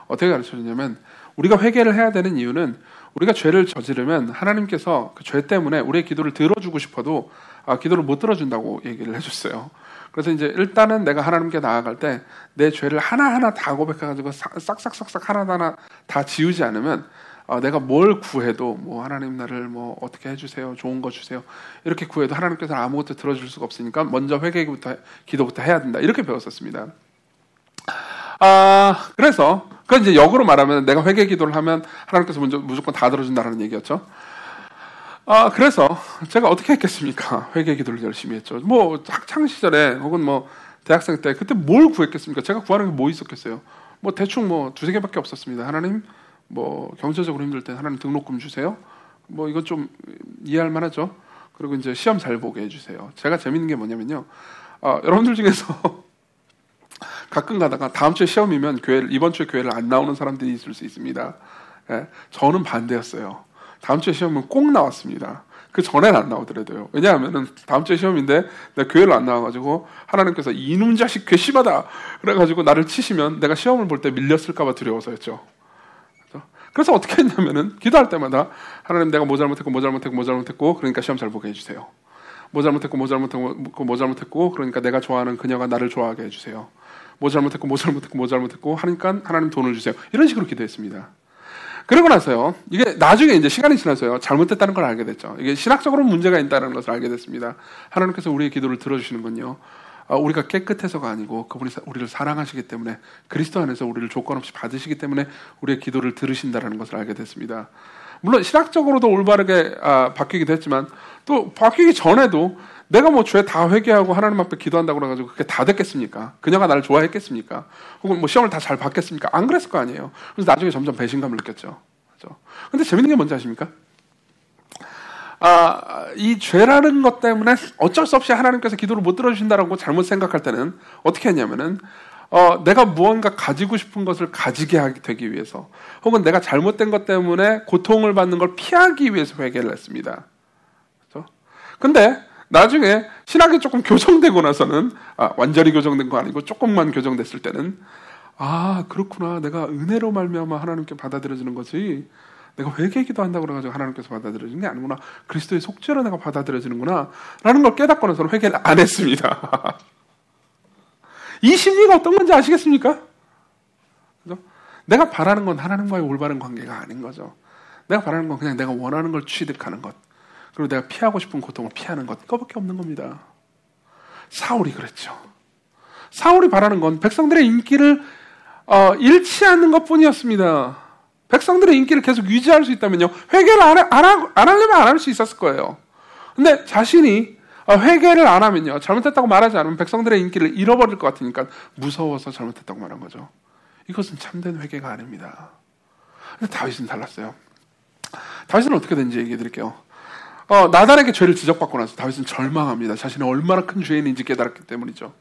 어떻게 가르쳐 주냐면 우리가 회개를 해야 되는 이유는 우리가 죄를 저지르면 하나님께서 그 죄 때문에 우리의 기도를 들어주고 싶어도 기도를 못 들어준다고 얘기를 해줬어요. 그래서 이제 일단은 내가 하나님께 나아갈 때 내 죄를 하나하나 다 고백해가지고 싹싹싹싹 하나하나 다 지우지 않으면 내가 뭘 구해도 뭐 하나님 나를 뭐 어떻게 해주세요, 좋은 거 주세요 이렇게 구해도 하나님께서 아무것도 들어줄 수가 없으니까 먼저 회개부터 기도부터 해야 된다 이렇게 배웠었습니다. 그래서 그건 이제 역으로 말하면 내가 회개 기도를 하면 하나님께서 먼저 무조건 다 들어준다라는 얘기였죠. 그래서 제가 어떻게 했겠습니까? 회개 기도를 열심히 했죠. 뭐 학창 시절에 혹은 뭐 대학생 때 그때 뭘 구했겠습니까? 제가 구하는 게 뭐 있었겠어요? 뭐 대충 뭐 두세 개밖에 없었습니다. 하나님 뭐 경제적으로 힘들 때 하나님 등록금 주세요. 뭐 이건 좀 이해할 만하죠. 그리고 이제 시험 잘 보게 해주세요. 제가 재밌는 게 뭐냐면요. 여러분들 중에서 가끔 가다가 다음 주에 시험이면 이번 주에 교회를 안 나오는 사람들이 있을 수 있습니다. 예, 저는 반대였어요. 다음 주에 시험은 꼭 나왔습니다. 그 전에는 안 나오더라도요. 왜냐하면은 다음 주에 시험인데 내가 교회를 안 나와가지고 하나님께서 이놈 자식 괘씸하다 그래가지고 나를 치시면 내가 시험을 볼 때 밀렸을까봐 두려워서였죠. 그래서 어떻게 했냐면은 기도할 때마다 하나님 내가 뭐 잘못했고 그러니까 시험 잘 보게 해주세요. 뭐 잘못했고 그러니까 내가 좋아하는 그녀가 나를 좋아하게 해주세요. 뭐 잘못했고 하니까 하나님 돈을 주세요. 이런 식으로 기도했습니다. 그러고 나서요, 이게 나중에 이제 시간이 지나서요, 잘못됐다는 걸 알게 됐죠. 이게 신학적으로 문제가 있다는 것을 알게 됐습니다. 하나님께서 우리의 기도를 들어주시는 건요, 우리가 깨끗해서가 아니고 그분이 우리를 사랑하시기 때문에 그리스도 안에서 우리를 조건 없이 받으시기 때문에 우리의 기도를 들으신다는 것을 알게 됐습니다. 물론 신학적으로도 올바르게 바뀌기도 했지만 또 바뀌기 전에도 내가 뭐 죄 다 회개하고 하나님 앞에 기도한다고 그래가지고 그게 다 됐겠습니까? 그녀가 나를 좋아했겠습니까? 혹은 뭐 시험을 다 잘 봤겠습니까? 안 그랬을 거 아니에요. 그래서 나중에 점점 배신감을 느꼈죠. 그렇죠? 근데 재밌는 게 뭔지 아십니까? 이 죄라는 것 때문에 어쩔 수 없이 하나님께서 기도를 못 들어주신다라고 잘못 생각할 때는 어떻게 했냐면은 내가 무언가 가지고 싶은 것을 가지게 되기 위해서 혹은 내가 잘못된 것 때문에 고통을 받는 걸 피하기 위해서 회개를 했습니다. 그렇죠? 근데 나중에 신학이 조금 교정되고 나서는 완전히 교정된 거 아니고 조금만 교정됐을 때는 그렇구나, 내가 은혜로 말미암아 하나님께 받아들여지는 거지 내가 회개기도 한다고 그래가지고 하나님께서 받아들여지는 게 아니구나, 그리스도의 속죄로 내가 받아들여지는구나 라는 걸 깨닫고 나서는 회개를 안 했습니다. 이 심리가 어떤 건지 아시겠습니까? 그죠? 내가 바라는 건 하나님과의 올바른 관계가 아닌 거죠. 내가 바라는 건 그냥 내가 원하는 걸 취득하는 것, 그리고 내가 피하고 싶은 고통을 피하는 것, 그거밖에 없는 겁니다. 사울이 그랬죠. 사울이 바라는 건 백성들의 인기를 잃지 않는 것뿐이었습니다. 백성들의 인기를 계속 유지할 수 있다면요, 회개를 안 하려면 안 할 수 있었을 거예요. 근데 자신이 회개를 안 하면요, 잘못했다고 말하지 않으면 백성들의 인기를 잃어버릴 것 같으니까 무서워서 잘못했다고 말한 거죠. 이것은 참된 회개가 아닙니다. 근데 다윗은 달랐어요. 다윗은 어떻게 된지 얘기해 드릴게요. 나단에게 죄를 지적받고 나서 다윗은 절망합니다. 자신이 얼마나 큰 죄인인지 깨달았기 때문이죠.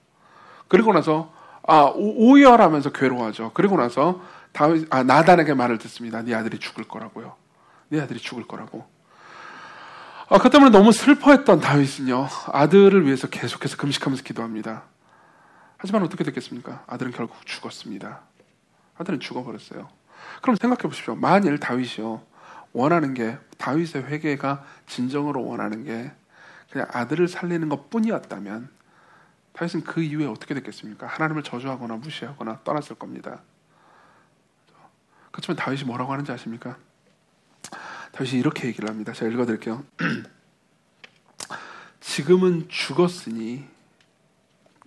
그리고 나서 오열하면서 괴로워하죠. 그리고 나서 나단에게 말을 듣습니다. 네 아들이 죽을 거라고요. 네 아들이 죽을 거라고. 그 때문에 너무 슬퍼했던 다윗은요, 아들을 위해서 계속해서 금식하면서 기도합니다. 하지만 어떻게 됐겠습니까? 아들은 결국 죽었습니다. 아들은 죽어버렸어요. 그럼 생각해 보십시오. 만일 다윗이요, 원하는 게, 다윗의 회개가 진정으로 원하는 게 그냥 아들을 살리는 것 뿐이었다면 다윗은 그 이후에 어떻게 됐겠습니까? 하나님을 저주하거나 무시하거나 떠났을 겁니다. 그렇지만 다윗이 뭐라고 하는지 아십니까? 다윗이 이렇게 얘기를 합니다. 제가 읽어드릴게요. 지금은 죽었으니,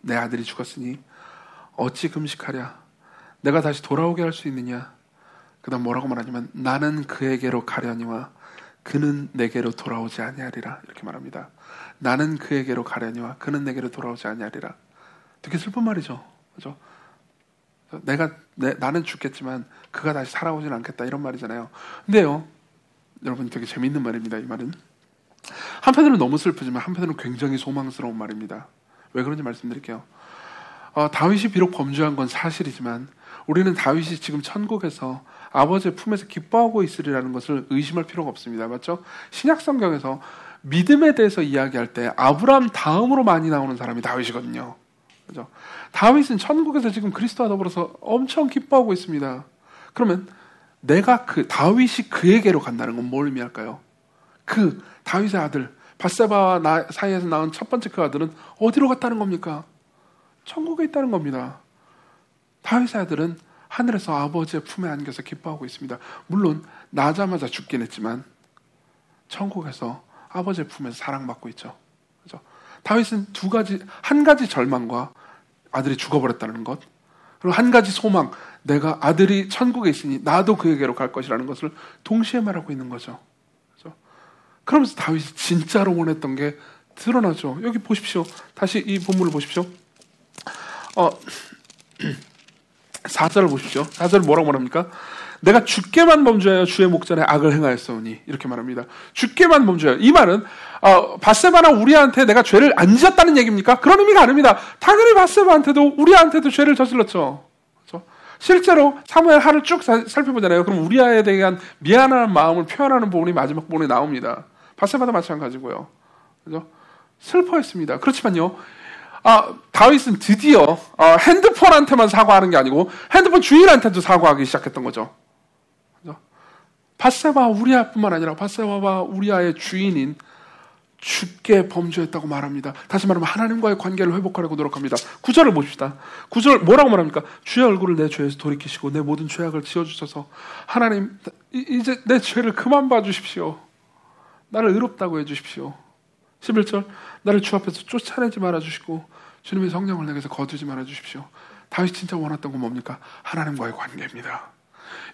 내 아들이 죽었으니 어찌 금식하랴? 내가 다시 돌아오게 할 수 있느냐? 그 다음 뭐라고 말하냐면, 나는 그에게로 가려니와 그는 내게로 돌아오지 아니하리라. 이렇게 말합니다. 나는 그에게로 가려니와 그는 내게로 돌아오지 아니하리라. 되게 슬픈 말이죠. 그죠? 나는 죽겠지만 그가 다시 살아오진 않겠다, 이런 말이잖아요. 근데요, 여러분, 되게 재밌는 말입니다. 이 말은 한편으로는 너무 슬프지만 한편으로는 굉장히 소망스러운 말입니다. 왜 그런지 말씀드릴게요. 다윗이 비록 범죄한 건 사실이지만 우리는 다윗이 지금 천국에서 아버지의 품에서 기뻐하고 있으리라는 것을 의심할 필요가 없습니다. 맞죠? 신약 성경에서 믿음에 대해서 이야기할 때 아브라함 다음으로 많이 나오는 사람이 다윗이거든요. 그죠? 다윗은 천국에서 지금 그리스도와 더불어서 엄청 기뻐하고 있습니다. 그러면 다윗이 그에게로 간다는 건 뭘 의미할까요? 다윗의 아들, 밧세바와 나 사이에서 낳은 첫 번째 그 아들은 어디로 갔다는 겁니까? 천국에 있다는 겁니다. 다윗의 아들은 하늘에서 아버지의 품에 안겨서 기뻐하고 있습니다. 물론 나자마자 죽긴 했지만 천국에서 아버지의 품에서 사랑받고 있죠. 그죠? 다윗은 한 가지 절망과 아들이 죽어버렸다는 것, 그리고 한 가지 소망, 내가 아들이 천국에 있으니 나도 그에게로 갈 것이라는 것을 동시에 말하고 있는 거죠. 그죠? 그러면서 다윗이 진짜로 원했던 게 드러나죠. 여기 보십시오. 다시 이 본문을 보십시오. 4절을 보십시오. 4절 뭐라고 말합니까? 내가 주께만 범죄하여 주의 목전에 악을 행하였사오니, 이렇게 말합니다. 주께만 범죄하여. 이 말은 밧세바나 우리아한테 내가 죄를 안 지었다는 얘기입니까? 그런 의미가 아닙니다. 당연히 밧세바한테도 우리아한테도 죄를 저질렀죠. 그렇죠? 실제로 사무엘 하를 쭉 살펴보잖아요. 그럼 우리아에 대한 미안한 마음을 표현하는 부분이 마지막 부분에 나옵니다. 밧세바도 마찬가지고요. 그렇죠? 슬퍼했습니다. 그렇지만요, 다윗은 드디어 핸드폰한테만 사과하는 게 아니고 핸드폰 주인한테도 사과하기 시작했던 거죠. 밧세바 우리아뿐만 아니라 밧세바와 우리아의 주인인 주께 범죄했다고 말합니다. 다시 말하면 하나님과의 관계를 회복하려고 노력합니다. 9절을 봅시다. 9절 뭐라고 말합니까? 주의 얼굴을 내 죄에서 돌이키시고 내 모든 죄악을 지어주셔서, 하나님 이제 내 죄를 그만 봐주십시오. 나를 의롭다고 해주십시오. 11절, 나를 주 앞에서 쫓아내지 말아주시고 주님의 성령을 내게서 거두지 말아주십시오. 다윗이 진짜 원했던 건 뭡니까? 하나님과의 관계입니다.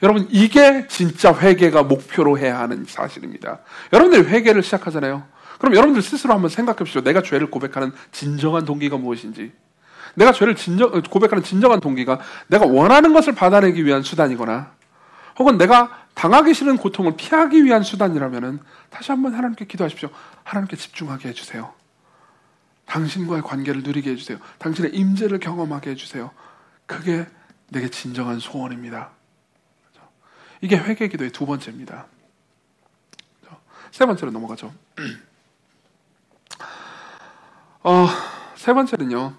여러분, 이게 진짜 회개가 목표로 해야 하는 사실입니다. 여러분들이 회개를 시작하잖아요. 그럼 여러분들 스스로 한번 생각해 보십시오. 내가 죄를 고백하는 진정한 동기가 무엇인지. 내가 죄를 고백하는 진정한 동기가 내가 원하는 것을 받아내기 위한 수단이거나, 혹은 내가 당하기 싫은 고통을 피하기 위한 수단이라면은 다시 한번 하나님께 기도하십시오. 하나님께 집중하게 해주세요. 당신과의 관계를 누리게 해주세요. 당신의 임재를 경험하게 해주세요. 그게 내게 진정한 소원입니다. 이게 회개 기도의 두 번째입니다. 세 번째로 넘어가죠. 세 번째는요,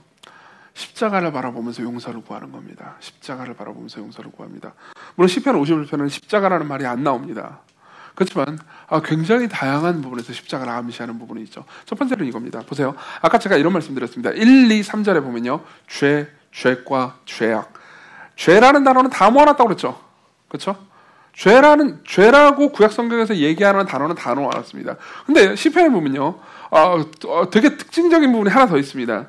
십자가를 바라보면서 용서를 구하는 겁니다. 십자가를 바라보면서 용서를 구합니다. 물론 시편 51편은 십자가라는 말이 안 나옵니다. 그렇지만 굉장히 다양한 부분에서 십자가를 암시하는 부분이 있죠. 첫 번째는 이겁니다. 보세요. 아까 제가 이런 말씀드렸습니다. 1, 2, 3절에 보면요, 죄과 죄악. 죄라는 단어는 다 모아놨다고 그랬죠. 그렇죠? 죄라고 구약 성경에서 얘기하는 단어는 다 모아놨습니다. 근데 시편에 보면요, 되게 특징적인 부분이 하나 더 있습니다.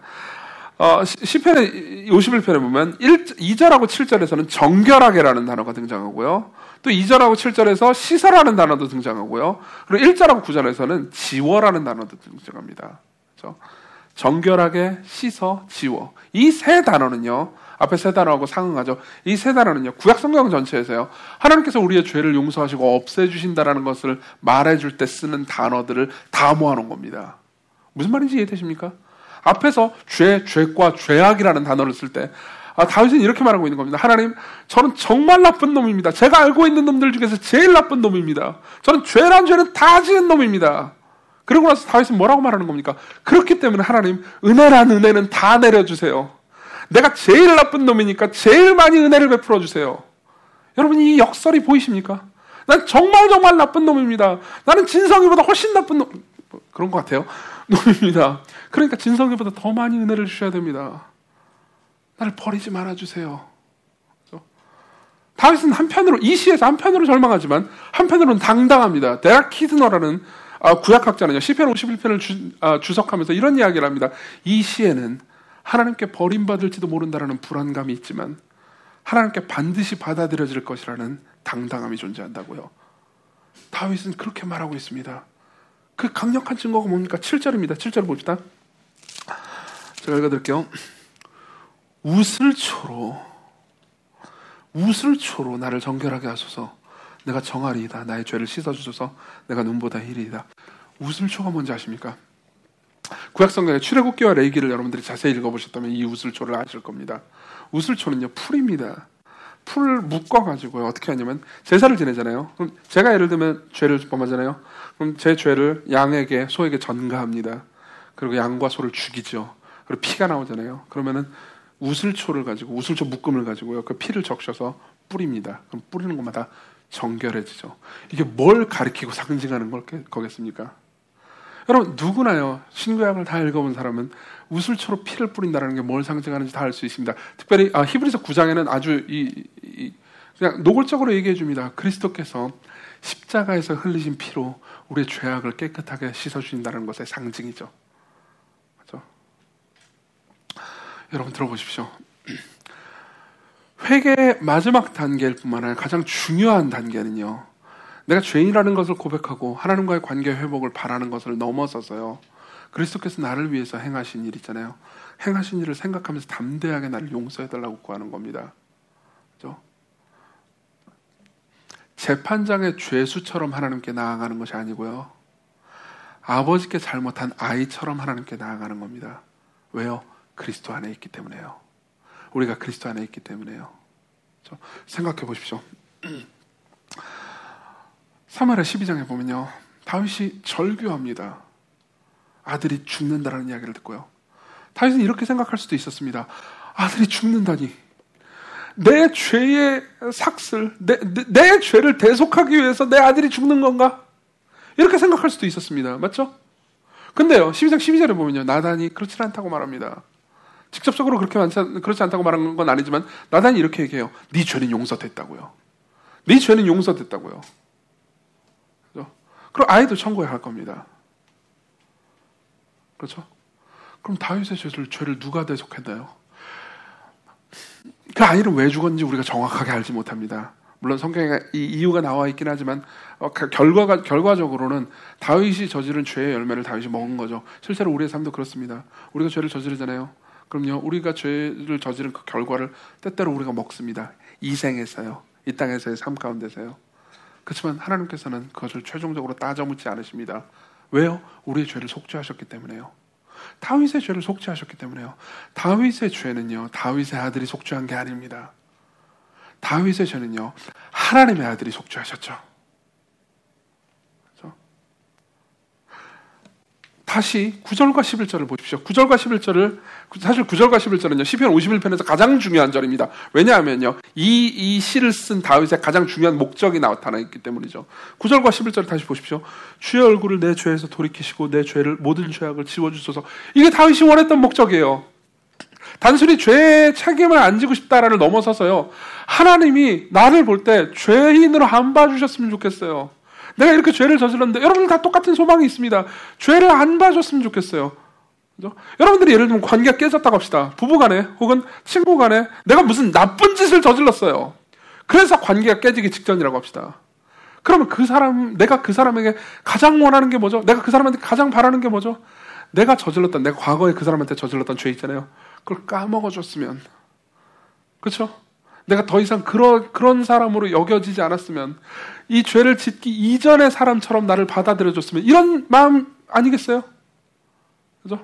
시편의 51편에 보면 2절하고 7절에서는 정결하게라는 단어가 등장하고요. 또 2절하고 7절에서 씻어라는 단어도 등장하고요. 그리고 1절하고 9절에서는 지워라는 단어도 등장합니다. 그렇죠? 정결하게, 씻어, 지워. 이 세 단어는요, 앞에 세 단어하고 상응하죠. 이 세 단어는요, 구약 성경 전체에서요, 하나님께서 우리의 죄를 용서하시고 없애주신다라는 것을 말해줄 때 쓰는 단어들을 다 모아놓은 겁니다. 무슨 말인지 이해되십니까? 앞에서 죄과 죄악이라는 단어를 쓸 때 다윗은 이렇게 말하고 있는 겁니다. 하나님, 저는 정말 나쁜 놈입니다. 제가 알고 있는 놈들 중에서 제일 나쁜 놈입니다. 저는 죄란 죄는 다 지은 놈입니다. 그러고 나서 다윗은 뭐라고 말하는 겁니까? 그렇기 때문에 하나님, 은혜란 은혜는 다 내려주세요. 내가 제일 나쁜 놈이니까 제일 많이 은혜를 베풀어 주세요. 여러분, 이 역설이 보이십니까? 난 정말 나쁜 놈입니다. 나는 진성이보다 훨씬 나쁜 놈, 그런 것 같아요. 놈입니다. 그러니까 진성이보다 더 많이 은혜를 주셔야 됩니다. 나를 버리지 말아주세요. 다윗은 한편으로, 이 시에서 한편으로 절망하지만 한편으로는 당당합니다. 데락 키드너라는 구약학자는요, 시편 51편을 주석하면서 이런 이야기를 합니다. 이 시에는 하나님께 버림받을지도 모른다라는 불안감이 있지만 하나님께 반드시 받아들여질 것이라는 당당함이 존재한다고요. 다윗은 그렇게 말하고 있습니다. 그 강력한 증거가 뭡니까? 7절입니다. 7절 봅시다. 제가 읽어드릴게요. 우슬초로 나를 정결하게 하소서. 내가 정하리이다. 나의 죄를 씻어주소서. 내가 눈보다 희리이다. 우슬초가 뭔지 아십니까? 구약성경의 출애굽기와 레위기를 여러분들이 자세히 읽어보셨다면 이 우슬초를 아실 겁니다. 우슬초는요, 풀입니다. 풀을 묶어가지고요, 어떻게 하냐면 제사를 지내잖아요. 그럼 제가 예를 들면 죄를 범하잖아요. 그럼 제 죄를 양에게, 소에게 전가합니다. 그리고 양과 소를 죽이죠. 그리고 피가 나오잖아요. 그러면은 우슬초 묶음을 가지고요, 그 피를 적셔서 뿌립니다. 그럼 뿌리는 것마다 정결해지죠. 이게 뭘 가리키고 상징하는 거겠습니까? 여러분, 누구나요, 신구약을 다 읽어본 사람은 우슬초로 피를 뿌린다는 게 뭘 상징하는지 다 알 수 있습니다. 특별히 히브리서 9장에는 아주 그냥 노골적으로 얘기해 줍니다. 그리스도께서 십자가에서 흘리신 피로 우리의 죄악을 깨끗하게 씻어주신다는 것의 상징이죠. 그렇죠? 여러분, 들어보십시오. 회개의 마지막 단계일 뿐만 아니라 가장 중요한 단계는요, 내가 죄인이라는 것을 고백하고 하나님과의 관계 회복을 바라는 것을 넘어서서요, 그리스도께서 나를 위해서 행하신 일 있잖아요. 행하신 일을 생각하면서 담대하게 나를 용서해달라고 구하는 겁니다. 그렇죠? 재판장의 죄수처럼 하나님께 나아가는 것이 아니고요, 아버지께 잘못한 아이처럼 하나님께 나아가는 겁니다. 왜요? 그리스도 안에 있기 때문에요. 우리가 그리스도 안에 있기 때문에요. 그렇죠? 생각해 보십시오. 사무엘하 12장에 보면요, 다윗이 절규합니다. 아들이 죽는다라는 이야기를 듣고요. 다윗은 이렇게 생각할 수도 있었습니다. 아들이 죽는다니, 내 죄의 삭슬, 내 죄를 대속하기 위해서 내 아들이 죽는 건가? 이렇게 생각할 수도 있었습니다. 맞죠? 근데요, 12장 12절에 보면요, 나단이 그렇지 않다고 말합니다. 직접적으로 그렇지 않다고 말한 건 아니지만 나단이 이렇게 얘기해요. 네 죄는 용서됐다고요. 네 죄는 용서됐다고요. 그렇죠? 그럼 아이도 천국에 갈 겁니다. 그렇죠? 그럼 다윗의 죄를 누가 대속했나요? 그 아이는 왜 죽었는지 우리가 정확하게 알지 못합니다. 물론 성경에 이 이유가 나와 있긴 하지만 결과적으로는 다윗이 저지른 죄의 열매를 다윗이 먹은 거죠. 실제로 우리의 삶도 그렇습니다. 우리가 죄를 저지르잖아요. 그럼요, 우리가 죄를 저지른 그 결과를 때때로 우리가 먹습니다. 이 생에서요, 이 땅에서의 삶 가운데서요. 그렇지만 하나님께서는 그것을 최종적으로 따져묻지 않으십니다. 왜요? 우리의 죄를 속죄하셨기 때문에요. 다윗의 죄를 속죄하셨기 때문에요. 다윗의 죄는요, 다윗의 아들이 속죄한 게 아닙니다. 다윗의 죄는요, 하나님의 아들이 속죄하셨죠. 그렇죠? 다시 9절과 11절을 보십시오. 9절과 11절을, 사실 9절과 11절은요, 시편 51편에서 가장 중요한 절입니다. 왜냐하면요, 이 시를 쓴 다윗의 가장 중요한 목적이 나타나 있기 때문이죠. 9절과 11절을 다시 보십시오. 주의 얼굴을 내 죄에서 돌이키시고 내 모든 죄악을 지워주소서. 이게 다윗이 원했던 목적이에요. 단순히 죄의 책임을 안 지고 싶다라를 넘어서서요, 하나님이 나를 볼 때 죄인으로 안 봐주셨으면 좋겠어요. 내가 이렇게 죄를 저질렀는데, 여러분들 다 똑같은 소망이 있습니다. 죄를 안 봐줬으면 좋겠어요. 그죠? 여러분들이 예를 들면 관계가 깨졌다고 합시다. 부부간에 혹은 친구간에 내가 무슨 나쁜 짓을 저질렀어요. 그래서 관계가 깨지기 직전이라고 합시다. 그러면 내가 그 사람에게 가장 원하는 게 뭐죠? 내가 그 사람한테 가장 바라는 게 뭐죠? 내가 과거에 그 사람한테 저질렀던 죄 있잖아요. 그걸 까먹어줬으면, 그렇죠? 내가 더 이상 그런 사람으로 여겨지지 않았으면, 이 죄를 짓기 이전의 사람처럼 나를 받아들여줬으면, 이런 마음 아니겠어요? 그죠?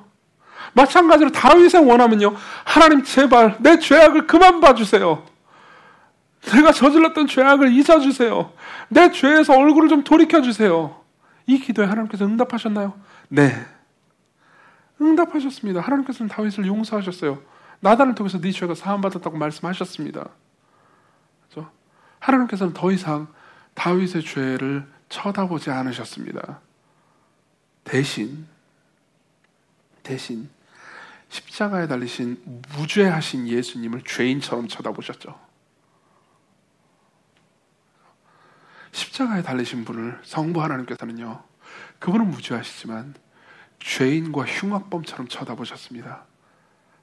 마찬가지로 다윗의 원함은요, 하나님 제발 내 죄악을 그만 봐주세요. 내가 저질렀던 죄악을 잊어주세요. 내 죄에서 얼굴을 좀 돌이켜주세요. 이 기도에 하나님께서 응답하셨나요? 네, 응답하셨습니다. 하나님께서는 다윗을 용서하셨어요. 나단을 통해서 네 죄가 사함받았다고 말씀하셨습니다. 그렇죠? 하나님께서는 더 이상 다윗의 죄를 쳐다보지 않으셨습니다. 대신 십자가에 달리신 무죄하신 예수님을 죄인처럼 쳐다보셨죠. 십자가에 달리신 분을 성부 하나님께서는요, 그분은 무죄하시지만 죄인과 흉악범처럼 쳐다보셨습니다.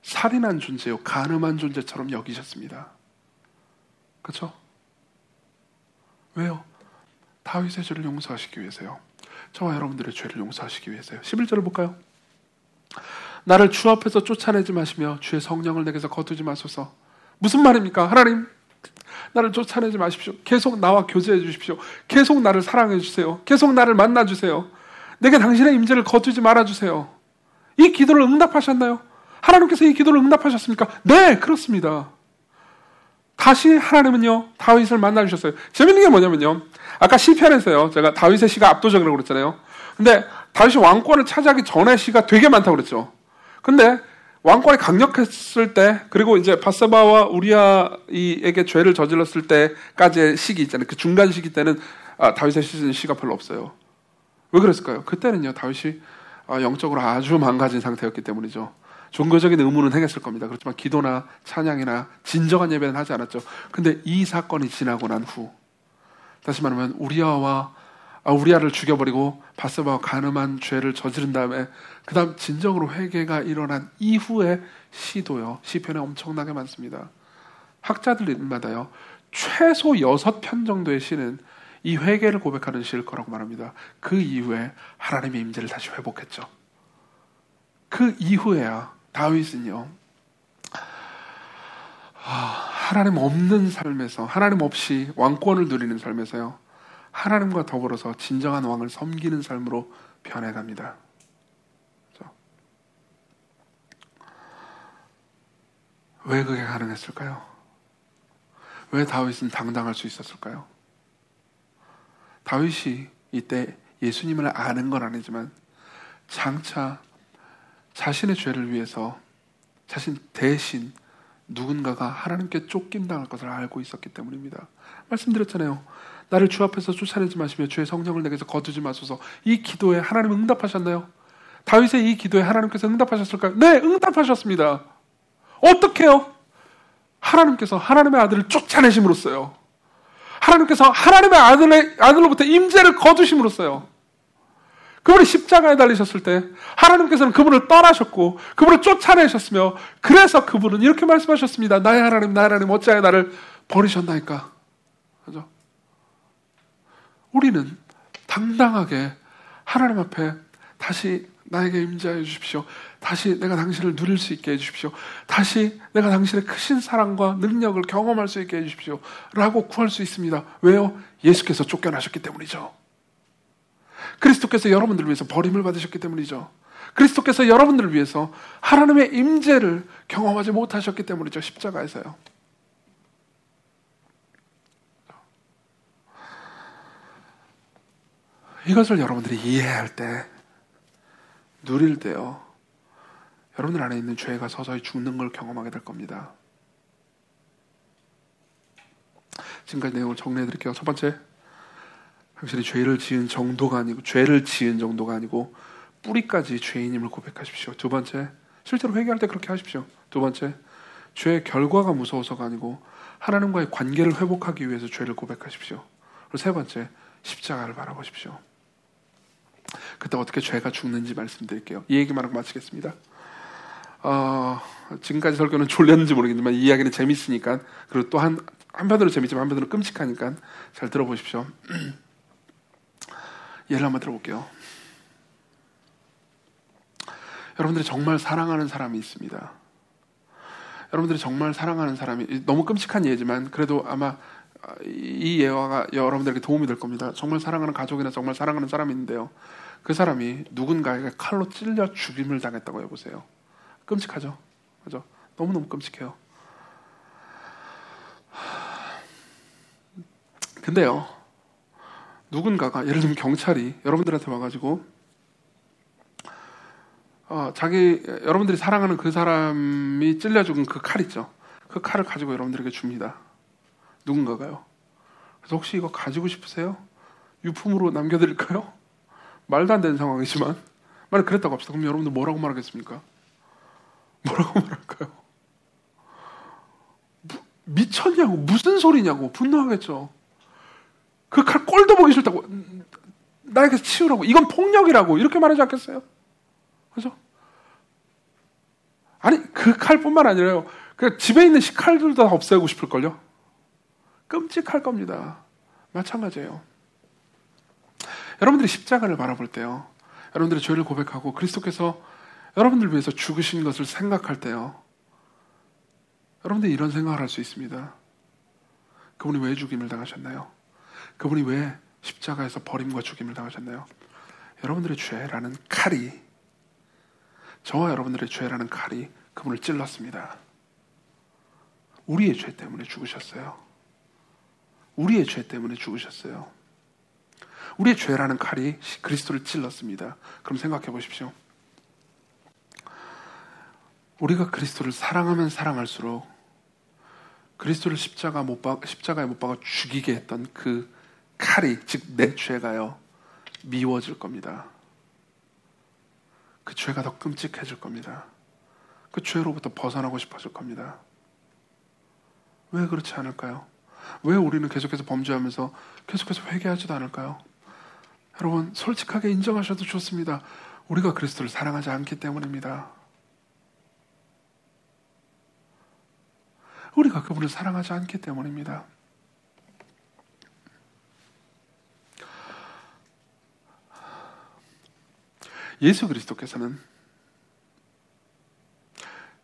살인한 존재요, 간음한 존재처럼 여기셨습니다. 그렇죠? 왜요? 다윗의 죄를 용서하시기 위해서요. 저와 여러분들의 죄를 용서하시기 위해서요. 11절을 볼까요? 나를 주 앞에서 쫓아내지 마시며 주의 성령을 내게서 거두지 마소서. 무슨 말입니까? 하나님, 나를 쫓아내지 마십시오. 계속 나와 교제해 주십시오. 계속 나를 사랑해 주세요. 계속 나를 만나 주세요. 내게 당신의 임재를 거두지 말아 주세요. 이 기도를 응답하셨나요? 하나님께서 이 기도를 응답하셨습니까? 네, 그렇습니다. 다시 하나님은요, 다윗을 만나 주셨어요. 재밌는 게 뭐냐면요, 아까 시편에서요, 제가 다윗의 시가 압도적이라고 그랬잖아요. 근데 다윗이 왕권을 차지하기 전에 시가 되게 많다고 그랬죠. 근데 왕권이 강력했을 때, 그리고 이제 바세바와 우리아에게 죄를 저질렀을 때까지의 시기 있잖아요. 그 중간 시기 때는 다윗의 시가 별로 없어요. 왜 그랬을까요? 그때는요, 다윗이 영적으로 아주 망가진 상태였기 때문이죠. 종교적인 의무는 행했을 겁니다. 그렇지만 기도나 찬양이나 진정한 예배는 하지 않았죠. 근데 이 사건이 지나고 난 후, 다시 말하면 우리아를 죽여버리고 바세바와 간음한 죄를 저지른 다음에 그 다음 진정으로 회개가 일어난 이후의 시도요, 시편에 엄청나게 많습니다. 학자들마다요, 최소 6편 정도의 시는 이 회개를 고백하는 시일 거라고 말합니다. 그 이후에 하나님의 임재를 다시 회복했죠. 그 이후에야 다윗은요, 하나님 없는 삶에서, 하나님 없이 왕권을 누리는 삶에서요, 하나님과 더불어서 진정한 왕을 섬기는 삶으로 변해갑니다. 그렇죠? 왜 그게 가능했을까요? 왜 다윗은 당당할 수 있었을까요? 다윗이 이때 예수님을 아는 건 아니지만 장차 자신의 죄를 위해서 자신 대신 누군가가 하나님께 쫓김당할 것을 알고 있었기 때문입니다. 말씀드렸잖아요. 나를 주 앞에서 쫓아내지 마시며 주의 성령을 내게서 거두지 마소서. 이 기도에 하나님 응답하셨나요? 다윗의 이 기도에 하나님께서 응답하셨을까요? 네, 응답하셨습니다. 어떻게요? 하나님께서 하나님의 아들을 쫓아내심으로써요. 하나님께서 하나님의 아들로부터 임재를 거두심으로써요. 그분이 십자가에 달리셨을 때 하나님께서는 그분을 떠나셨고 그분을 쫓아내셨으며, 그래서 그분은 이렇게 말씀하셨습니다. 나의 하나님, 나의 하나님, 어찌하여 나를 버리셨나이까? 그죠? 우리는 당당하게 하나님 앞에 다시 나에게 임재하여 주십시오. 다시 내가 당신을 누릴 수 있게 해주십시오. 다시 내가 당신의 크신 사랑과 능력을 경험할 수 있게 해주십시오. 라고 구할 수 있습니다. 왜요? 예수께서 쫓겨나셨기 때문이죠. 그리스도께서 여러분들을 위해서 버림을 받으셨기 때문이죠. 그리스도께서 여러분들을 위해서 하나님의 임재를 경험하지 못하셨기 때문이죠. 십자가에서요. 이것을 여러분들이 이해할 때, 누릴 때요, 여러분들 안에 있는 죄가 서서히 죽는 걸 경험하게 될 겁니다. 지금까지 내용을 정리해 드릴게요. 첫 번째, 당신이 죄를 지은 정도가 아니고 뿌리까지 죄인임을 고백하십시오. 두 번째, 실제로 회개할 때 그렇게 하십시오. 두 번째, 죄의 결과가 무서워서가 아니고 하나님과의 관계를 회복하기 위해서 죄를 고백하십시오. 그리고 세 번째, 십자가를 바라보십시오. 그때 어떻게 죄가 죽는지 말씀드릴게요. 이 얘기만 하고 마치겠습니다. 지금까지 설교는 졸렸는지 모르겠지만 이 이야기는 재밌으니까, 그리고 또 한편으로 재밌지만 한편으로 끔찍하니까 잘 들어보십시오. 예를 한번 들어볼게요. 여러분들이 정말 사랑하는 사람이 있습니다. 여러분들이 정말 사랑하는 사람이, 너무 끔찍한 예지만 그래도 아마 이 예화가 여러분들에게 도움이 될 겁니다. 정말 사랑하는 가족이나 정말 사랑하는 사람이 있는데요, 그 사람이 누군가에게 칼로 찔려 죽임을 당했다고 해보세요. 끔찍하죠. 그죠? 너무너무 끔찍해요. 근데요, 누군가가, 예를 들면 경찰이 여러분들한테 와가지고 여러분들이 사랑하는 그 사람이 찔려 죽은 그 칼 있죠. 그 칼을 가지고 여러분들에게 줍니다. 누군가가요. 그래서 혹시 이거 가지고 싶으세요? 유품으로 남겨드릴까요? 말도 안 되는 상황이지만 만약 그랬다고 합시다. 그럼 여러분들 뭐라고 말하겠습니까? 뭐라고 말할까요? 미쳤냐고, 무슨 소리냐고 분노하겠죠. 그 칼 꼴도 보기 싫다고, 나에게 치우라고, 이건 폭력이라고 이렇게 말하지 않겠어요? 그죠? 아니, 그 칼뿐만 아니라요, 그 집에 있는 식칼들도 다 없애고 싶을걸요? 끔찍할 겁니다. 마찬가지예요. 여러분들이 십자가를 바라볼 때요, 여러분들의 죄를 고백하고 그리스도께서 여러분들을 위해서 죽으신 것을 생각할 때요, 여러분들이 이런 생각을 할 수 있습니다. 그분이 왜 죽임을 당하셨나요? 그분이 왜 십자가에서 버림과 죽임을 당하셨나요? 여러분들의 죄라는 칼이, 저와 여러분들의 죄라는 칼이 그분을 찔렀습니다. 우리의 죄 때문에 죽으셨어요. 우리의 죄 때문에 죽으셨어요. 우리의 죄라는 칼이 그리스도를 찔렀습니다. 그럼 생각해 보십시오. 우리가 그리스도를 사랑하면 사랑할수록 그리스도를 십자가에 못 박아 죽이게 했던 그 칼이, 즉 내 죄가요, 미워질 겁니다. 그 죄가 더 끔찍해질 겁니다. 그 죄로부터 벗어나고 싶어질 겁니다. 왜 그렇지 않을까요? 왜 우리는 계속해서 범죄하면서 계속해서 회개하지도 않을까요? 여러분, 솔직하게 인정하셔도 좋습니다. 우리가 그리스도를 사랑하지 않기 때문입니다. 우리가 그분을 사랑하지 않기 때문입니다. 예수 그리스도께서는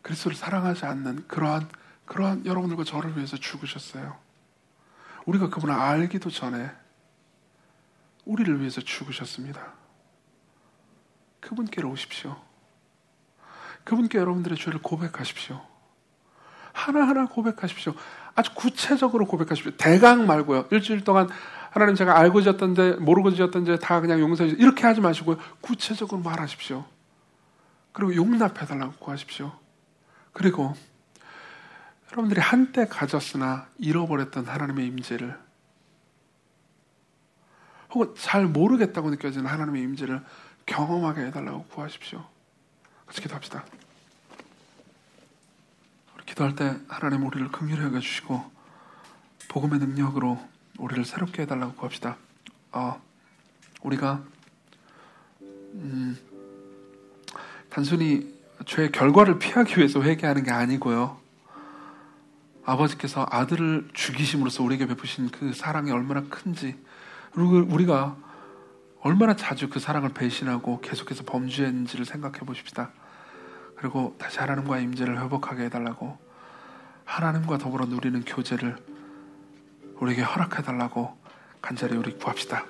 그리스도를 사랑하지 않는 그러한 여러분들과 저를 위해서 죽으셨어요. 우리가 그분을 알기도 전에 우리를 위해서 죽으셨습니다. 그분께로 오십시오. 그분께 여러분들의 죄를 고백하십시오. 하나하나 고백하십시오. 아주 구체적으로 고백하십시오. 대강 말고요. 일주일 동안 하나님, 제가 알고 지었던데 모르고 지었던데 다 그냥 용서해 주세요, 이렇게 하지 마시고요. 구체적으로 말하십시오. 그리고 용납해달라고 구하십시오. 그리고 여러분들이 한때 가졌으나 잃어버렸던 하나님의 임재를, 혹은 잘 모르겠다고 느껴지는 하나님의 임재를 경험하게 해달라고 구하십시오. 같이 기도합시다. 우리 기도할 때 하나님 우리를 긍휼히 여겨주시고 복음의 능력으로 우리를 새롭게 해달라고 구합시다. 우리가 단순히 죄의 결과를 피하기 위해서 회개하는 게 아니고요, 아버지께서 아들을 죽이심으로써 우리에게 베푸신 그 사랑이 얼마나 큰지, 그리고 우리가 얼마나 자주 그 사랑을 배신하고 계속해서 범죄했는지를 생각해 보십시다. 그리고 다시 하나님과의 임재를 회복하게 해달라고, 하나님과 더불어 누리는 교제를 우리에게 허락해달라고 간절히 우리 구합시다.